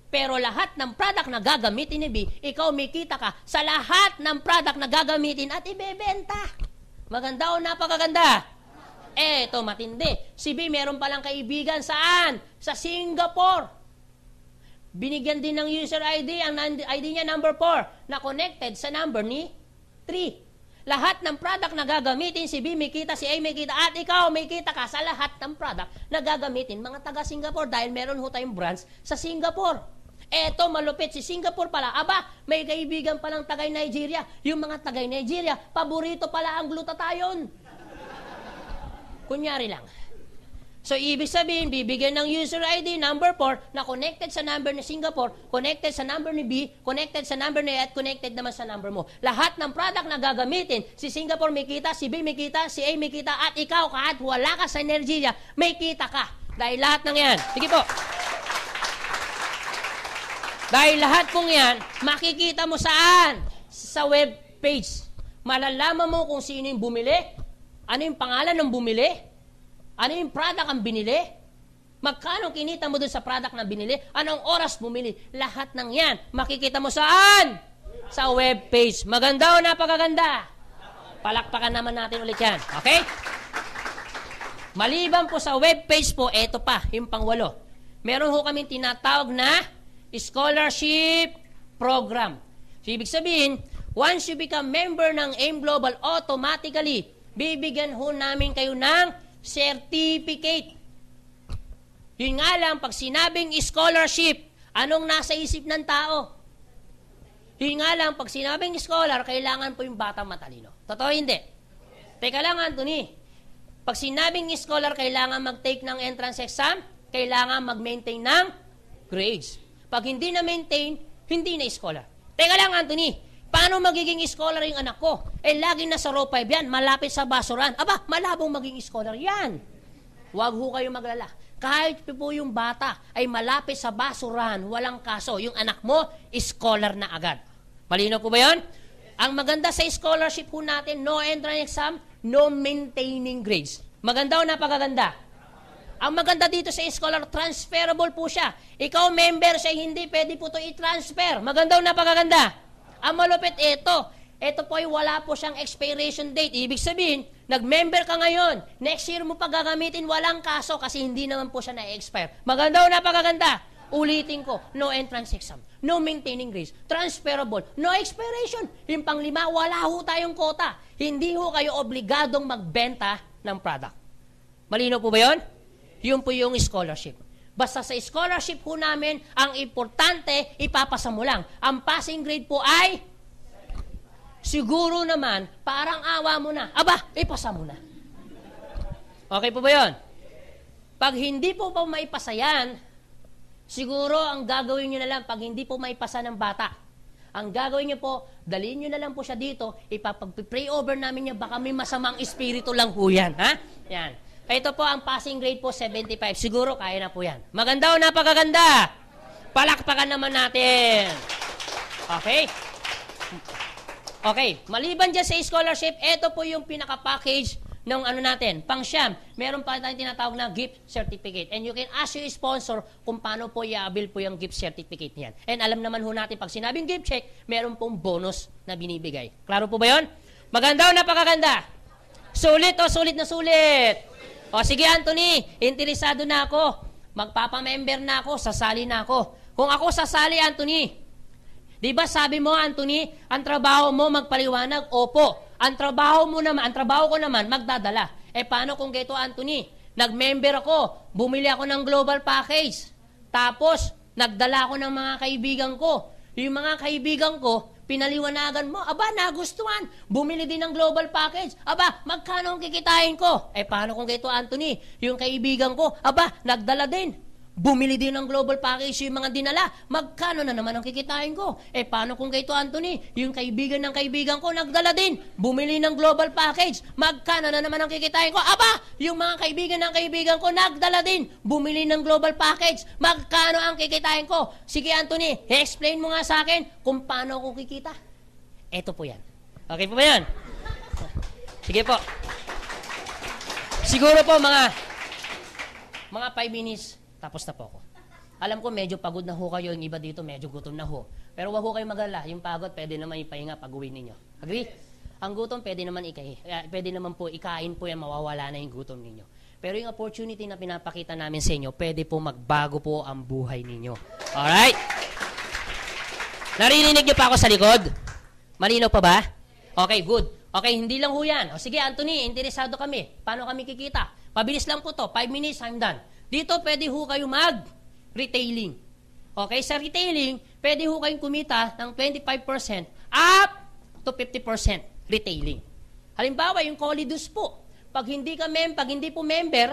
Pero lahat ng product na gagamitin ni B, ikaw may kita ka sa lahat ng product na gagamitin at ibebenta. Maganda o napakaganda? Eto matindi. Si B meron palang kaibigan saan? Sa Singapore. Binigyan din ng user ID, ang ID niya number 4, na connected sa number ni 3. Lahat ng product na gagamitin, si B may kita, si A may kita, at ikaw may kita ka sa lahat ng product na gagamitin mga taga-Singapore dahil meron ho tayong branch sa Singapore. Eto, malupit si Singapore pala. Aba, may kaibigan palang taga-Nigeria. Yung mga taga-Nigeria, paborito pala ang glutathione. Kunyari lang. So, ibig sabihin, bibigyan ng user ID number 4 na connected sa number ni Singapore, connected sa number ni B, connected sa number ni A, at connected naman sa number mo. Lahat ng product na gagamitin, si Singapore may kita, si B may kita, si A may kita, at ikaw, kahit wala ka sa Nigeria, may kita ka. Dahil lahat ng yan. Sige po. Dahil lahat pong yan, makikita mo saan? Sa web page. Malalaman mo kung sino yung bumili, ano yung pangalan ng bumili, ano yung product ang binili? Magkano kinita mo dun sa product na binili? Anong oras bumili? Lahat ng yan, makikita mo saan? Sa web page. Maganda o napakaganda? Palakpakan naman natin ulit yan. Okay? Maliban po sa web page po, eto pa, yung pang-8. Meron ho kami tinatawag na scholarship program. So, ibig sabihin, once you become member ng AIM Global, automatically, bibigyan ho namin kayo ng certificate. Yun nga lang, pag sinabing scholarship, anong nasa isip ng tao? Yun nga lang, pag sinabing scholar, kailangan po yung batang matalino. Totoo hindi? Teka lang, Anthony. Pag sinabing scholar, kailangan mag-take ng entrance exam, kailangan mag-maintain ng grades. Pag hindi na-maintain, hindi na scholar. Teka lang, Anthony. Paano magiging scholar yung anak ko? Laging nasa row 5 yan, malapit sa basuran. Aba, malabong maging scholar yan. Huwag ho kayo maglala. Kahit po yung bata ay malapit sa basuran, walang kaso. Yung anak mo, scholar na agad. Malinaw po ba yun? Ang maganda sa scholarship po natin, no entrance exam, no maintaining grades. Maganda o napakaganda? Ang maganda dito sa scholar, transferable po siya. Ikaw member siya, hindi pwede po ito i-transfer. Maganda o napakaganda? Ang malupit, ito po ay wala po siyang expiration date. Ibig sabihin, nag-member ka ngayon, next year mo pa gagamitin, walang kaso kasi hindi naman po siya na-expire. Maganda o napakaganda? Ulitin ko, no entrance exam, no maintaining grades, transferable, no expiration. Yung pang-5, wala ho tayong quota. Hindi ho kayo obligadong magbenta ng product. Malinaw po ba yun? Yun po yung scholarship. Basta sa scholarship po namin, ang importante, ipapasa mo lang. Ang passing grade po ay, siguro naman, parang awa mo na. Aba, ipasa mo na. Okay po ba yun? Pag hindi po pa maipasa yan, siguro ang gagawin nyo na lang, pag hindi po maipasa ng bata, Ang gagawin niyo po, dalhin niyo na lang po siya dito, ipapag-pray over namin niya, baka may masamang espiritu lang po yan. Ha? Yan. Ito po, ang passing grade po, 75. Siguro, kaya na po yan. Maganda o napakaganda? Palakpakan naman natin. Okay? Okay. Maliban dyan sa scholarship, ito po yung pinaka-package ng ano natin, pang-siyam. Meron pa tayong tinatawag na gift certificate. And you can ask your sponsor kung paano po i-avail po yung gift certificate niyan. And alam naman ho natin, pag sinabing gift check, meron pong bonus na binibigay. Klaro po ba yun? Maganda o napakaganda? Sulit o sulit na sulit? O sige Anthony, interesado na ako. Magpapamember na ako, sasali na ako. Kung ako sasali, Anthony, di ba sabi mo, Anthony, ang trabaho mo magpaliwanag? Opo. Ang trabaho ko naman magdadala. Paano kung gito, Anthony? Nag-member ako, bumili ako ng global package. Tapos, nagdala ako ng mga kaibigan ko. Yung mga kaibigan ko, pinaliwanagan mo, aba, nagustuhan. Bumili din ng global package. Aba, magkano ang kikitain ko? Paano kung gito, Anthony? Yung kaibigan ko, aba, nagdala din. Bumili din ng global package yung mga dinala. Magkano na naman ang kikitain ko? Paano kung gito, Anthony? Yung kaibigan ng kaibigan ko, nagdala din. Bumili ng global package. Magkano na naman ang kikitain ko? Aba, yung mga kaibigan ng kaibigan ko, nagdala din. Bumili ng global package. Magkano ang kikitain ko? Sige, Anthony, explain mo nga sa akin kung paano ako kikita. Ito po yan. Okay po ba yan? Sige po. Siguro po mga 5 minutes, tapos na po ako. Alam ko medyo pagod na ho kayo, yung iba dito medyo gutom na ho. Pero wag ho kayo mag-alala, yung pagod pwede naman ipahinga pag-uwi ninyo. Agree? Ang gutom pwede naman po ikain po yan, mawawala na yung gutom ninyo. Pero yung opportunity na pinapakita namin sa inyo, pwede po magbago po ang buhay ninyo. Alright? Narinig niyo pa ako sa likod? Malinaw pa ba? Okay, good. Okay, hindi lang ho yan. O sige, Anthony, interesado kami. Paano kami kikita? Pabilis lang po to. 5 minutes, I'm done. Dito, pwede ho kayo mag-retailing. Okay, sa retailing, pwede ho kayong kumita ng 25% up to 50% retailing. Halimbawa, yung Colidus po. Pag hindi po member,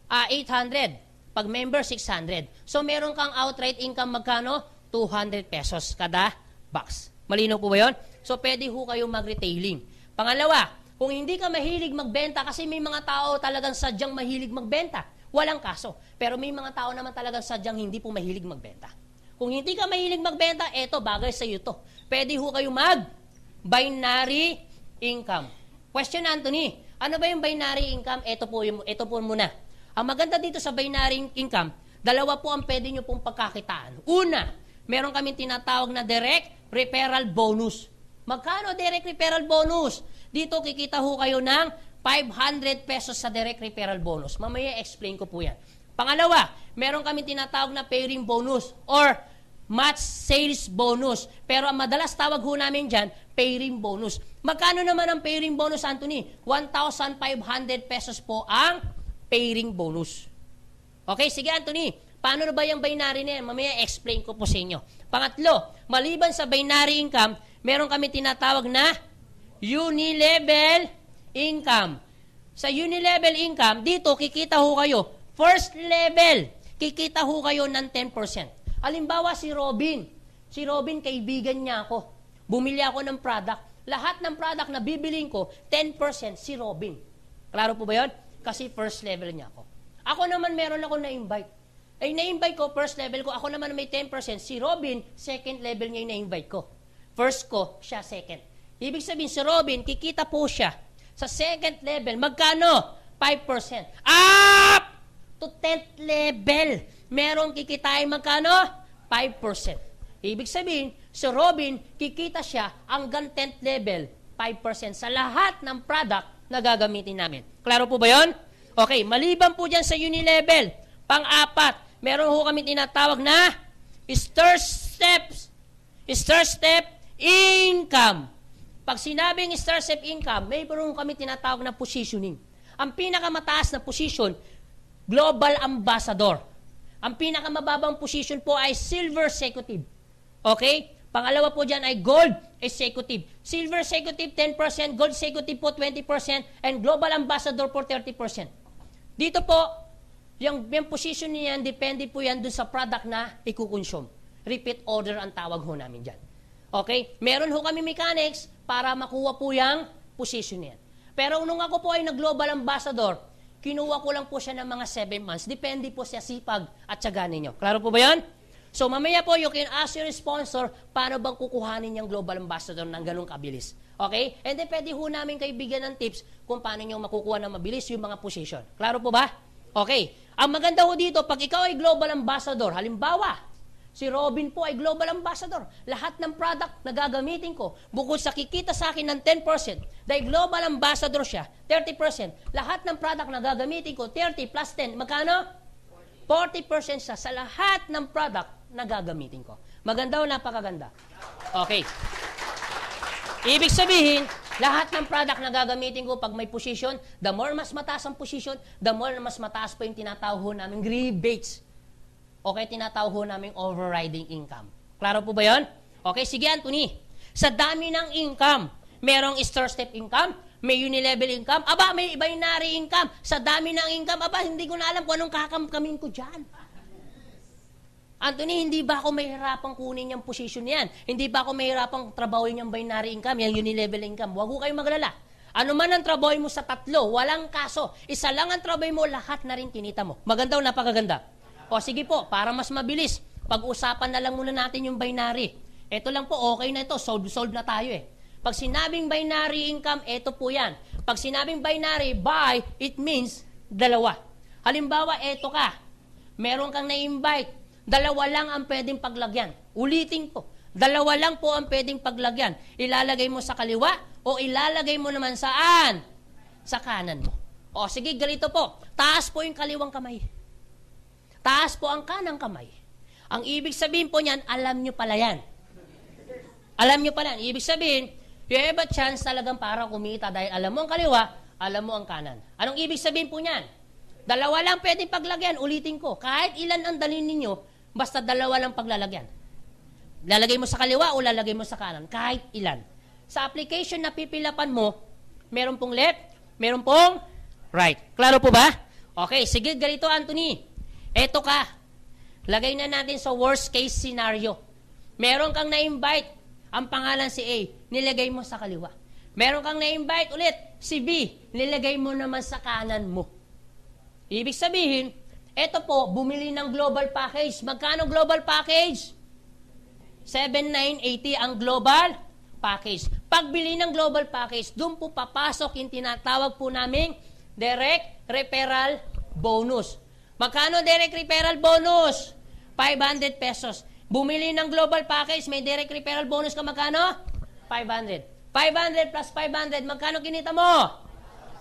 800. Pag member, 600. So, meron kang outright income magkano? 200 pesos kada box. Malinaw po ba yun? So, pwede ho kayo mag-retailing. Pangalawa, kung hindi ka mahilig magbenta, kasi may mga tao talagang sadyang mahilig magbenta, walang kaso. Pero may mga tao naman talagang sadyang hindi po mahilig magbenta. Kung hindi ka mahilig magbenta, eto, bagay sa iyo to. Pwede ho kayo mag-binary income. Question, Anthony, ano ba yung binary income? Ito po muna. Ang maganda dito sa binary income, dalawa po ang pwede nyo pong pagkakitaan. Una, meron kami tinatawag na direct referral bonus. Magkano direct referral bonus? Dito kikita ho kayo ng 500 pesos sa direct referral bonus. Mamaya explain ko po yan. Pangalawa, meron kami tinatawag na pairing bonus or match sales bonus. Pero ang madalas tawag ho namin dyan, pairing bonus. Magkano naman ang pairing bonus, Anthony? 1,500 pesos po ang pairing bonus. Okay, sige Anthony. Paano na ba yung binary na yan? Mamaya explain ko po sa inyo. Pangatlo, maliban sa binary income, meron kami tinatawag na unilevel income. Sa unilevel income, dito kikita ho kayo. First level, kikita ho kayo ng 10%. Halimbawa si Robin. Si Robin, kaibigan niya ako. Bumili ako ng product. Lahat ng product na bibiling ko, 10% si Robin. Klaro po ba yun? Kasi first level niya ako. Ako naman meron ako na-invite. Na-invite ko, first level ko. Ako naman may 10%. Si Robin, second level niya yung na-invite ko. First ko, siya second. Ibig sabihin, si Robin, kikita po siya sa second level. Magkano? 5%. Up to 10th level. Merong kikitain magkano? 5%. Ibig sabihin, si Robin, kikita siya hanggang 10th level, 5% sa lahat ng product na gagamitin namin. Klaro po ba yun? Okay, maliban po dyan sa unilevel. Pang-apat, meron ho kami tinatawag na star step income. Pag sinabing star step income, mayroon kami tinatawag na positioning. Ang pinakamataas na position, global ambassador. Ang pinakamababang position po ay silver executive. Okay? Pangalawa po dyan ay gold executive. Silver executive 10%, gold executive po 20%, and global ambassador po 30%. Dito po, yung position niyan, depende po yan dun sa product na ikukonsume. Repeat order ang tawag ho namin dyan. Okay? Meron ho kami mechanics para makuha po yung position yan. Pero nung ako po ay nag-global ambassador, kinuha ko lang po siya ng mga 7 months. Depende po sa sipag at tiyaga ninyo. Klaro po ba yan? So mamaya po, you can ask your sponsor, paano bang kukuhanin yung global ambassador ng ganung kabilis? Okay? And then pwede ho namin kayo bigyan ng tips kung paano nyo makukuha ng mabilis yung mga position. Klaro po ba? Okay. Ang maganda ho dito, pag ikaw ay global ambassador, halimbawa, si Robin po ay global ambassador. Lahat ng product na gagamitin ko, bukod sa kikita sa akin ng 10%, dahil global ambassador siya, 30%. Lahat ng product na gagamitin ko, 30 plus 10, magkano? 40% siya sa lahat ng product na gagamitin ko. Maganda o napakaganda? Okay. Ibig sabihin, lahat ng product na gagamitin ko pag may position, the more mas mataas ang position, the more mas mataas pa yung tinatawag ho namin rebates. Okay, tinatawag ho namin overriding income. Klaro po ba yun? Okay, sige Anthony. Sa dami ng income, merong star-step income, may unilevel income, aba, may binary income. Sa dami ng income, aba, hindi ko na alam kung anong kakamkamin ko dyan. Anthony, hindi ba ako mahirapang kunin yung position yan? Hindi ba ako mahirapang trabahoin yung binary income, yung unilevel income? Huwag ko kayong maglala. Ano man ang trabaho mo sa tatlo, walang kaso. Isa lang ang trabaho mo, lahat na rin kinita mo. Maganda o napakaganda? O sige po, para mas mabilis, pag-usapan na lang muna natin yung binary. Ito lang po, okay na ito, solve na tayo eh. Pag sinabing binary income, ito po yan. Pag sinabing binary, by, it means dalawa. Halimbawa, ito ka. Meron kang na-invite. Dalawa lang ang pwedeng paglagyan. Ulitin ko. Dalawa lang po ang pwedeng paglagyan. Ilalagay mo sa kaliwa o ilalagay mo naman saan? Sa kanan mo. O sige, ganito po. Taas po yung kaliwang kamay. Taas po ang kanang kamay. Ang ibig sabihin po niyan, alam nyo pala yan. Alam nyo pala. Ibig sabihin, you have a chance talagang para kumita dahil alam mo ang kaliwa, alam mo ang kanan. Anong ibig sabihin po niyan? Dalawa lang pwedeng paglagyan. Ulitin ko. Kahit ilan ang dalhin ninyo, basta dalawa lang paglalagyan. Lalagay mo sa kaliwa o lalagay mo sa kanan. Kahit ilan. Sa application na pipilapan mo, meron pong left, meron pong right. Klaro po ba? Okay, sige, ganito Anthony. Eto ka. Lagay na natin sa worst case scenario. Meron kang na-invite, ang pangalan si A, nilagay mo sa kaliwa. Meron kang na-invite ulit, si B, nilagay mo naman sa kanan mo. Ibig sabihin, eto po, bumili ng global package. Magkano global package? 7,980 ang global package. Pagbili ng global package, doon po papasok yung tinatawag po naming direct referral bonus. Magkano direct referral bonus? 500 pesos. Bumili ng global package, may direct referral bonus ka magkano? 500. 500 plus 500, magkano kinita mo?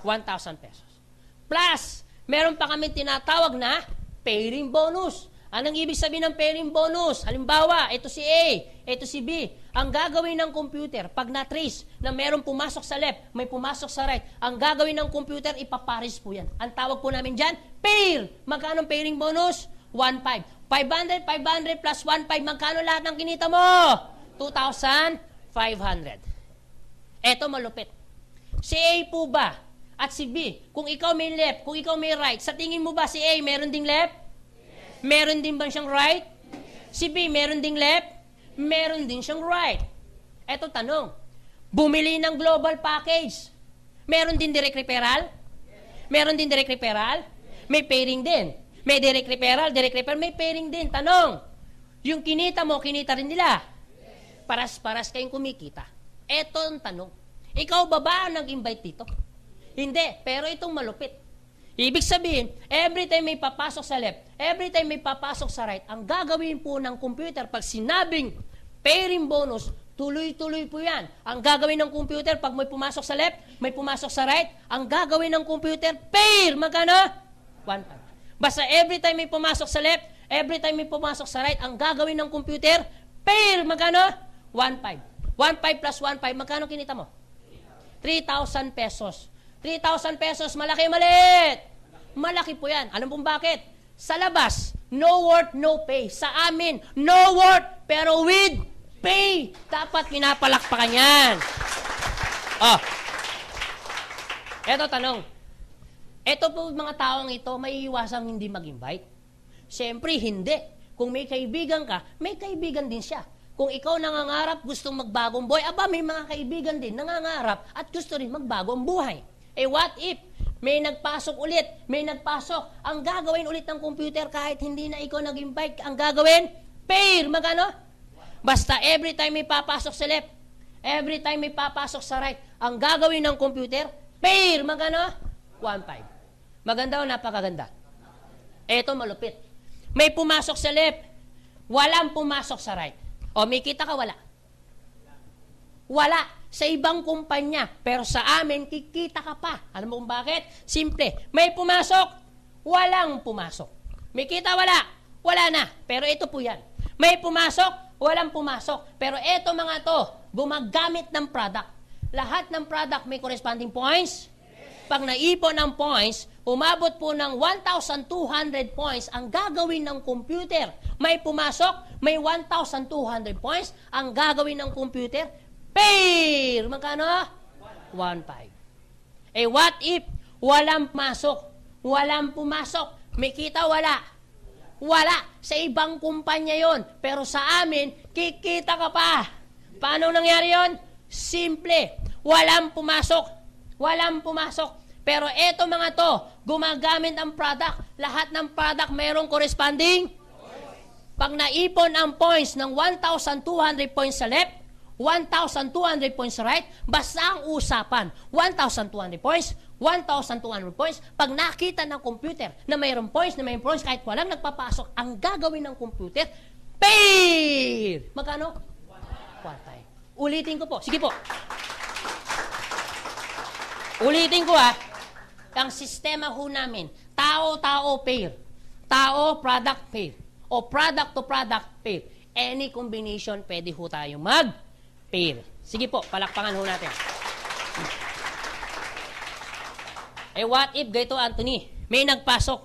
1,000 pesos. Plus, meron pa kami tinatawag na pairing bonus. Anong ibig sabihin ng pairing bonus? Halimbawa, ito si A, ito si B. Ang gagawin ng computer, pag na-trace na meron pumasok sa left, may pumasok sa right, ang gagawin ng computer, ipaparis po yan. Ang tawag po namin dyan, pair. Magkano pairing bonus? 1,500. 500, 500 plus 1,500. Magkano lahat ng kinita mo? 2,500. Eto malupit. Si A po ba? At si B, kung ikaw may left, kung ikaw may right, sa tingin mo ba si A meron ding left? Yes. Meron din ba siyang right? Yes. Si B meron ding left? Meron din siyang right. Eto tanong, bumili ng global package, meron din direct referral? Yes. Meron din direct referral? Yes. May pairing din. May direct referral, may pairing din. Tanong, yung kinita mo, kinita rin nila? Yes. Paras-paras kayong kumikita. Eto ang tanong, ikaw ba ang nag-invite dito? Hindi, pero itong malupit. Ibig sabihin, every time may papasok sa left, every time may papasok sa right, ang gagawin po ng computer, pag sinabing pairing bonus, tuloy-tuloy po yan. Ang gagawin ng computer, pag may pumasok sa left, may pumasok sa right, ang gagawin ng computer, pair, magkano? 1,500. Basta every time may pumasok sa left, every time may pumasok sa right, ang gagawin ng computer, pair, magkano? 1,500. 1,500 plus 1,500, magkano kinita mo? 3,000 pesos. 3,000 pesos, malaki maliit. Malaki po yan. Alam po bakit? Sa labas, no worth, no pay. Sa amin, no worth, pero with pay. Dapat pinapalakpakan yan. Oh. Eto tanong. Eto po mga taong ito, may iwasang hindi mag-invite? Siyempre, hindi. Kung may kaibigan ka, may kaibigan din siya. Kung ikaw nangangarap, gustong magbagong buhay, aba, may mga kaibigan din nangangarap at gusto rin magbago ang buhay. Eh what if may nagpasok ulit, may nagpasok, ang gagawin ulit ng computer kahit hindi na ikaw nag-invite, ang gagawin, pair, magano? Basta every time may papasok sa left, every time may papasok sa right, ang gagawin ng computer, pair, magano? 1.5. Maganda o napakaganda? Eto malupit. May pumasok sa left, walang pumasok sa right. O may kita ka, wala? Wala. Sa ibang kumpanya. Pero sa amin, kikita ka pa. Alam mo kung bakit? Simple. May pumasok, walang pumasok. May kita, wala? Wala na. Pero ito po yan. May pumasok, walang pumasok. Pero ito mga to, gumagamit ng product. Lahat ng product may corresponding points. Pag naipon ng points, umabot po ng 1,200 points ang gagawin ng computer. May pumasok, may 1,200 points ang gagawin ng computer. Pair! Magkano? 1.5. Eh what if walang pumasok? Walang pumasok. May kita, wala? Wala. Sa ibang kumpanya yon. Pero sa amin, kikita ka pa. Paano nangyari yon? Simple. Walang pumasok. Walang pumasok. Pero eto mga to, gumagamit ang product. Lahat ng product mayroong corresponding. Pag naipon ang points ng 1,200 points sa left, 1,200 points sa right, basta ang usapan, 1,200 points, 1,200 points. Pag nakita ng computer na mayroong points, kahit walang nagpapasok, ang gagawin ng computer, pair! Magkano? 1.5. Ulitin ko po. Sige po. Ulitin ko ang sistema ho namin, tao-tao pair. Tao, product pair. O product to product pair. Any combination, pwede ho tayo mag-pair. Sige po, palakpakan ho natin. Eh what if, ganito Anthony, may nagpasok.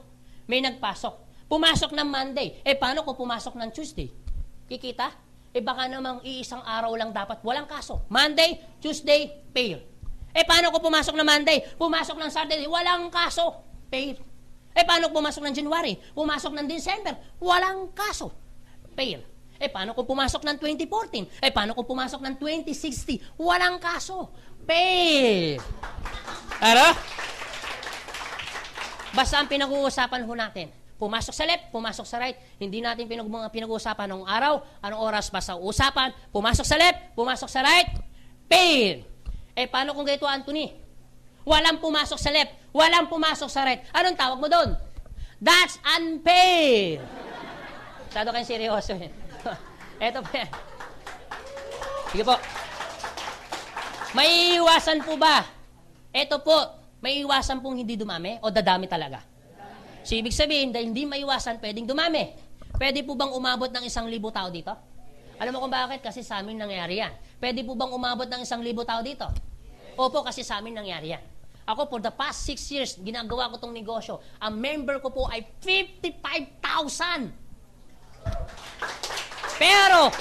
Pumasok ng Monday. Eh paano kung pumasok ng Tuesday? Kikita? Eh baka namang iisang araw lang dapat, walang kaso. Monday, Tuesday, pair. Eh, paano ko pumasok na Monday? Pumasok ng Saturday, walang kaso. Pair. Eh, paano ko pumasok ng January? Pumasok ng December, walang kaso. Pair. Eh, paano ko pumasok ng 2014? Eh, paano ko pumasok ng 2060? Walang kaso. Pair. Ano? Basta ang pinag-uusapan ho natin, pumasok sa left, pumasok sa right, hindi natin pinag-uusapan ng araw, anong oras, basta usapan, pumasok sa left, pumasok sa right, pair. Eh, paano kung ganito, Anthony? Walang pumasok sa left, walang pumasok sa right. Anong tawag mo doon? That's unfair. Masyado kayong seryoso. Eto pa yan. Sige po. May iwasan po ba? Eto po, may iwasan pong hindi dumami o dadami talaga? So, ibig sabihin, dahil hindi maiwasan, pwedeng dumami. Pwede po bang umabot ng 1,000 tao dito? Alam mo kung bakit? Kasi sa amin nangyari yan. Pwede po bang umabot ng 1,000 tao dito? Opo, kasi sa amin nangyari yan. Ako, for the past 6 years, ginagawa ko tong negosyo. Ang member ko po ay 55,000. Pero,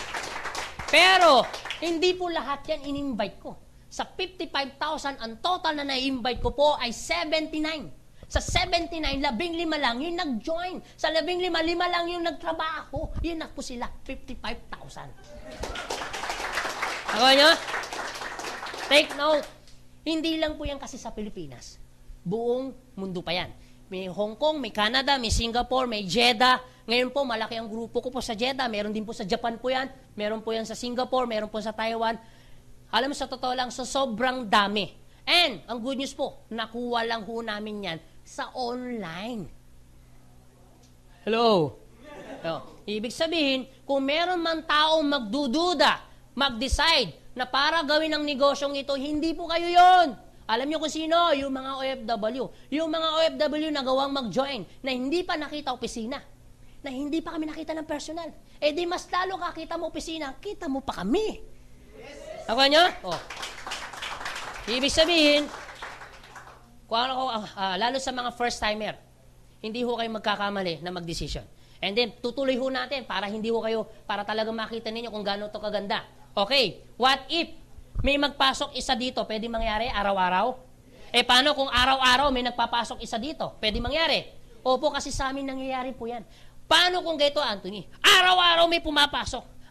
hindi po lahat yan in-invite ko. Sa 55,000, ang total na na-invite ko po ay 79. Sa 79, 15 lang yung nag-join. Sa 15, 5 lang yung nagtrabaho. Yun na po sila, 55,000. Ako nyo? Take note. Hindi lang po yan kasi sa Pilipinas. Buong mundo pa yan. May Hong Kong, may Canada, may Singapore, may Jeddah. Ngayon po, malaki ang grupo ko po sa Jeddah. Meron din po sa Japan po yan. Meron po yan sa Singapore, meron po sa Taiwan. Alam mo, sa totoo lang, sa sobrang dami. And, ang good news po, nakuha lang ho namin yan sa online. Hello? No. Ibig sabihin, kung meron man taong magdududa, mag-decide na para gawin ang negosyong ito, hindi po kayo yon. Alam niyo kung sino? Yung mga OFW. Yung mga OFW na gawang mag-join, na hindi pa nakita opisina, na hindi pa kami nakita ng personal. Eh di mas lalo kakita mo opisina, kita mo pa kami. Ako nyo? Oh. Ibig sabihin, lalo sa mga first-timer, hindi ho kayo magkakamali na mag-decision. And then, tutuloy ho natin para hindi ho kayo, para talagang makita ninyo kung gaano ito kaganda. Okay, what if may magpasok isa dito, pwede mangyari araw-araw? Eh, paano kung araw-araw may nagpapasok isa dito? Pwede mangyari? Opo, kasi sa amin nangyayari po yan. Paano kung ganito, Anthony? Araw-araw may pumapasok.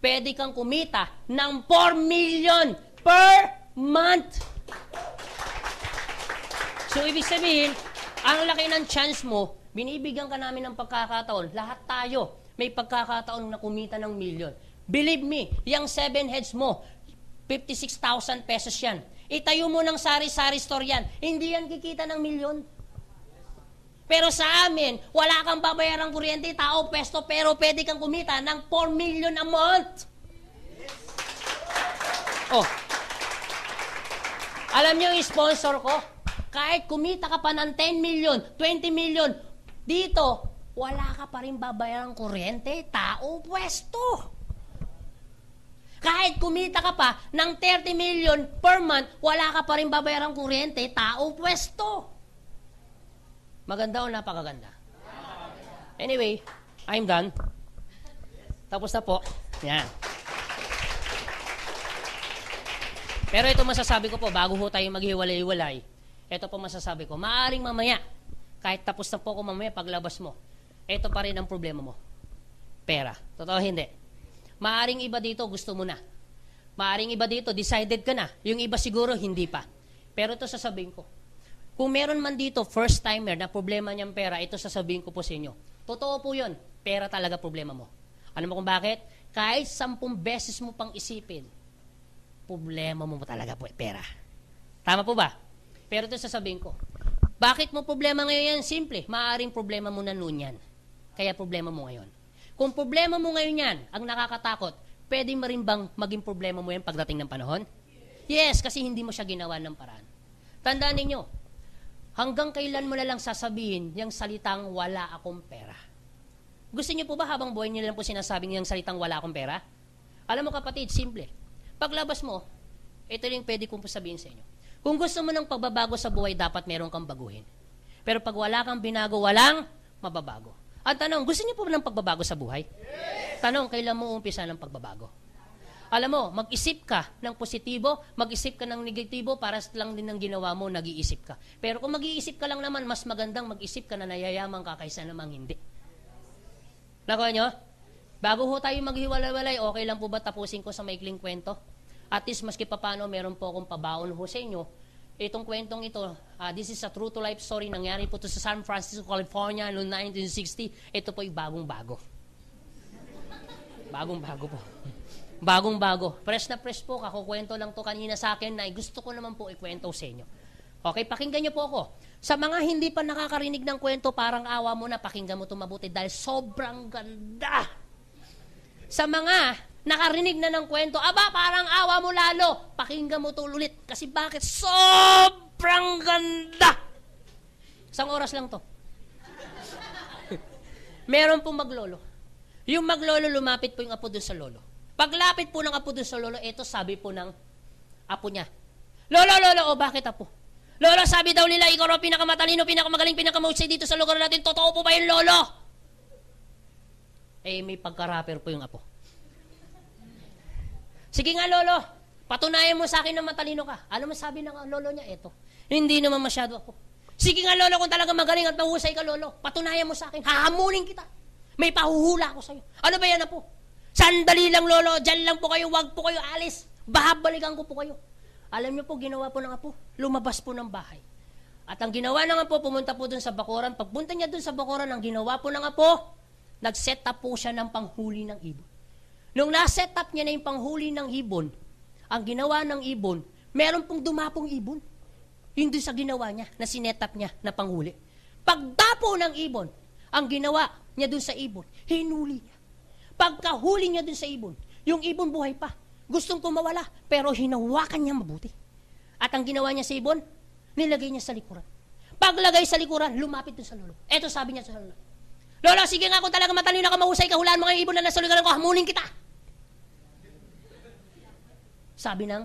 pwede kang kumita ng 4 million per month. So, ibig sabihin, ang laki ng chance mo, binibigyan ka namin ng pagkakataon. Lahat tayo may pagkakataon na kumita ng million. Believe me, yung 7 heads mo, 56,000 pesos yan. Itayo mo ng sari-sari store yan. Hindi yan kikita ng milyon. Pero sa amin, wala kang babayarang kuryente, tao, pesto, pero pwede kang kumita ng 4 million a month. Oh. Alam niyo yung sponsor ko? Kahit kumita ka pa ng 10 million, 20 million, dito, wala ka pa rin babayarang kuryente, tao, pwesto. Kahit kumita ka pa ng 30 million per month, wala ka pa rin babayarang kuryente, tao, pwesto. Maganda o napakaganda? Anyway, I'm done. Tapos na po. Yan. Pero ito masasabi ko po, bago ho tayo maghiwalay-hiwalay, ito po masasabi ko, maaaring mamaya, kahit tapos na po ako mamaya paglabas mo, ito pa rin ang problema mo. Pera. Totoo hindi? Maaaring iba dito, gusto mo na. Maaaring iba dito, decided ka na. Yung iba siguro, hindi pa. Pero ito sasabihin ko, kung meron man dito, first timer na problema niyang pera, ito sasabihin ko po sa inyo. Totoo po yun. Pera talaga problema mo. Alam mo kung bakit? Kahit 10 beses mo pang isipin, problema mo talaga po pera. Tama po ba? Pero ito sasabihin ko. Bakit mo problema ngayon yan? Simple. Maaaring problema mo na noon yan. Kaya problema mo ngayon. Kung problema mo ngayon yan, ang nakakatakot, pwede mo rin bang maging problema mo yan pagdating ng panahon? Yes, kasi hindi mo siya ginawa ng paraan. Tandaan ninyo, hanggang kailan mo na lang sasabihin yung salitang wala akong pera? Gusto niyo po ba habang buhay niyo lang po sinasabing yung salitang wala akong pera? Alam mo kapatid, simple. Paglabas mo, ito rin pwede kong sabihin sa inyo. Kung gusto mo ng pagbabago sa buhay, dapat meron kang baguhin. Pero pag wala kang binago, walang mababago. At tanong, gusto niyo po ng pagbabago sa buhay? Yes! Tanong, kailan mo umpisa ng pagbabago? Alam mo, mag-isip ka ng positibo, mag-isip ka ng negatibo, para lang din ng ginawa mo, nag-iisip ka. Pero kung mag-iisip ka lang naman, mas magandang mag-isip ka na nayayaman ka kaysa namang hindi. Nakuha nyo? Bago ho tayo maghiwalay-walay, okay lang po ba tapusin ko sa maikling kwento? At least, maski pa paano, meron po akong pabaon ho sa inyo. Itong kwentong ito, this is a true-to-life story. Nangyari po ito sa San Francisco, California, noong 1960. Ito po ay bagong-bago. Bagong-bago po. Bagong-bago. Fresh na fresh po. Kakukwento lang to kanina sa akin na gusto ko naman po ikwento sa inyo. Okay, pakinggan niyo po ako. Sa mga hindi pa nakakarinig ng kwento, parang awa mo na, pakinggan mo ito mabuti dahil sobrang ganda. Sa mga nakarinig na ng kwento, aba, parang awa mo lalo, pakinggan mo ito ulit. Kasi bakit? Sobrang ganda. Isang oras lang to. Meron pong maglolo. Yung maglolo, lumapit po yung apo doon sa lolo. Paglapit po ng apo doon sa lolo, ito sabi po ng apo niya. Lolo, bakit apo? Lolo, sabi daw nila, ikaw raw pinakamatalino, pinakamagaling, pinakamahusay dito sa lugar natin. Totoo po ba yung lolo? Eh, may pagka-rapper po yung apo. Sige nga, lolo, patunayan mo sa akin na matalino ka. Alam mo sabi ng lolo niya, eto. Hindi naman masyado ako. Sige nga, lolo, kung talaga magaling at mahusay ka, lolo, patunayan mo sa akin. Hahamulin kita. May pahuhula ako sa'yo. Ano ba yan, apo? Sandali lang, lolo. Diyan lang po kayo. Wag po kayo alis. Babalikan ko po kayo. Alam niyo po, ginawa po ng apo. Lumabas po ng bahay. At ang ginawa ng apo, pumunta po dun sa bakuran. Pagpunta niya dun sa bakuran, ang ginawa po ng apo, nag-set up po siya ng panghuli ng ibon. Nung na-set up niya na yung panghuli ng ibon, ang ginawa ng ibon, meron pong dumapong ibon. Hindi sa ginawa niya, na sinet up niya na panghuli. Pagdapo ng ibon, ang ginawa niya dun sa ibon, hinuli niya. Pagkahuli niya dun sa ibon, yung ibon buhay pa. Gustong kumawala, pero hinawakan niya mabuti. At ang ginawa niya sa ibon, nilagay niya sa likuran. Paglagay sa likuran, lumapit dun sa lolo. Eto sabi niya sa lolo, lolo, sige nga kung talaga matalino ka, mahusay ka, hulaan mga ibon na nasa likuran ko, hamulin kita. Sabi ng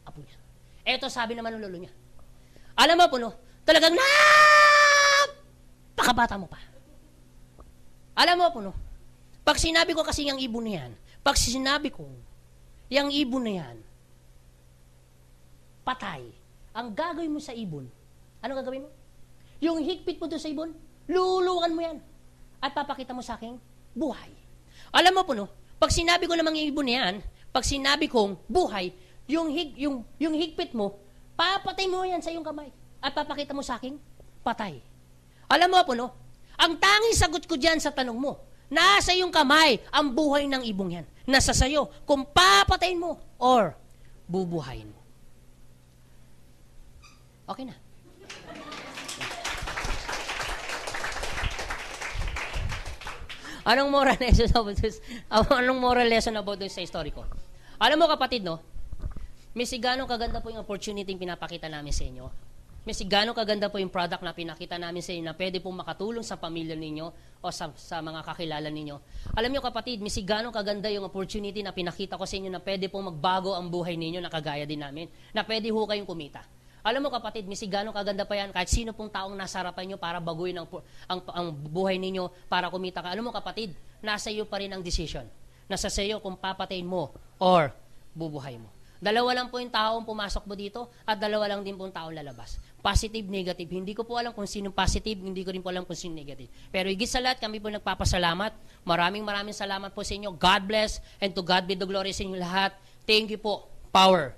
apo niya. Eto sabi naman ng lolo niya. Alam mo, puno, talagang pakabata mo pa. Alam mo, puno, pag sinabi ko kasi yung ibon na yan, pag sinabi ko, yung ibon na yan, patay, ang gagawin mo sa ibon, ano gagawin mo? Yung higpit mo doon sa ibon, lulukan mo yan. At papakita mo sa akin, buhay. Alam mo, puno, Pag sinabi ko namang ibon na yan, pag sinabi kong buhay, yung higpit mo, papatay mo yan sa iyong kamay. At papakita mo sa akin, patay. Alam mo po, no? Ang tanging sagot ko dyan sa tanong mo, nasa iyong kamay ang buhay ng ibong yan. Nasa sayo kung papatayin mo or bubuhayin mo. Okay na. Anong moral lesson about this sa story ko? Alam mo kapatid, no? Missy, gano'ng kaganda po yung opportunity yung pinapakita namin sa inyo. Missy, gano'ng kaganda po yung product na pinakita namin sa inyo na pwede pong makatulong sa pamilya ninyo o sa mga kakilala ninyo. Alam niyo kapatid, Missy, gano'ng kaganda yung opportunity na pinakita ko sa inyo na pwede pong magbago ang buhay ninyo na kagaya din namin. Na pwede ho kayong kumita. Alam mo kapatid, Missy, gano'ng kaganda pa yan kahit sino pong taong nasa harapan nyo para baguhin ang buhay ninyo para kumita ka. Alam mo kapatid, nasa iyo pa rin ang decision. Nasa sa iyo kung papatayin mo or bubuhay mo. Dalawa lang po yung taong pumasok mo dito at dalawa lang din po yung taong lalabas. Positive, negative. Hindi ko po alam kung sino positive, hindi ko rin po alam kung sino negative. Pero higit sa lahat, kami po nagpapasalamat. Maraming salamat po sa inyo. God bless and to God be the glory sa inyo lahat. Thank you po. Power.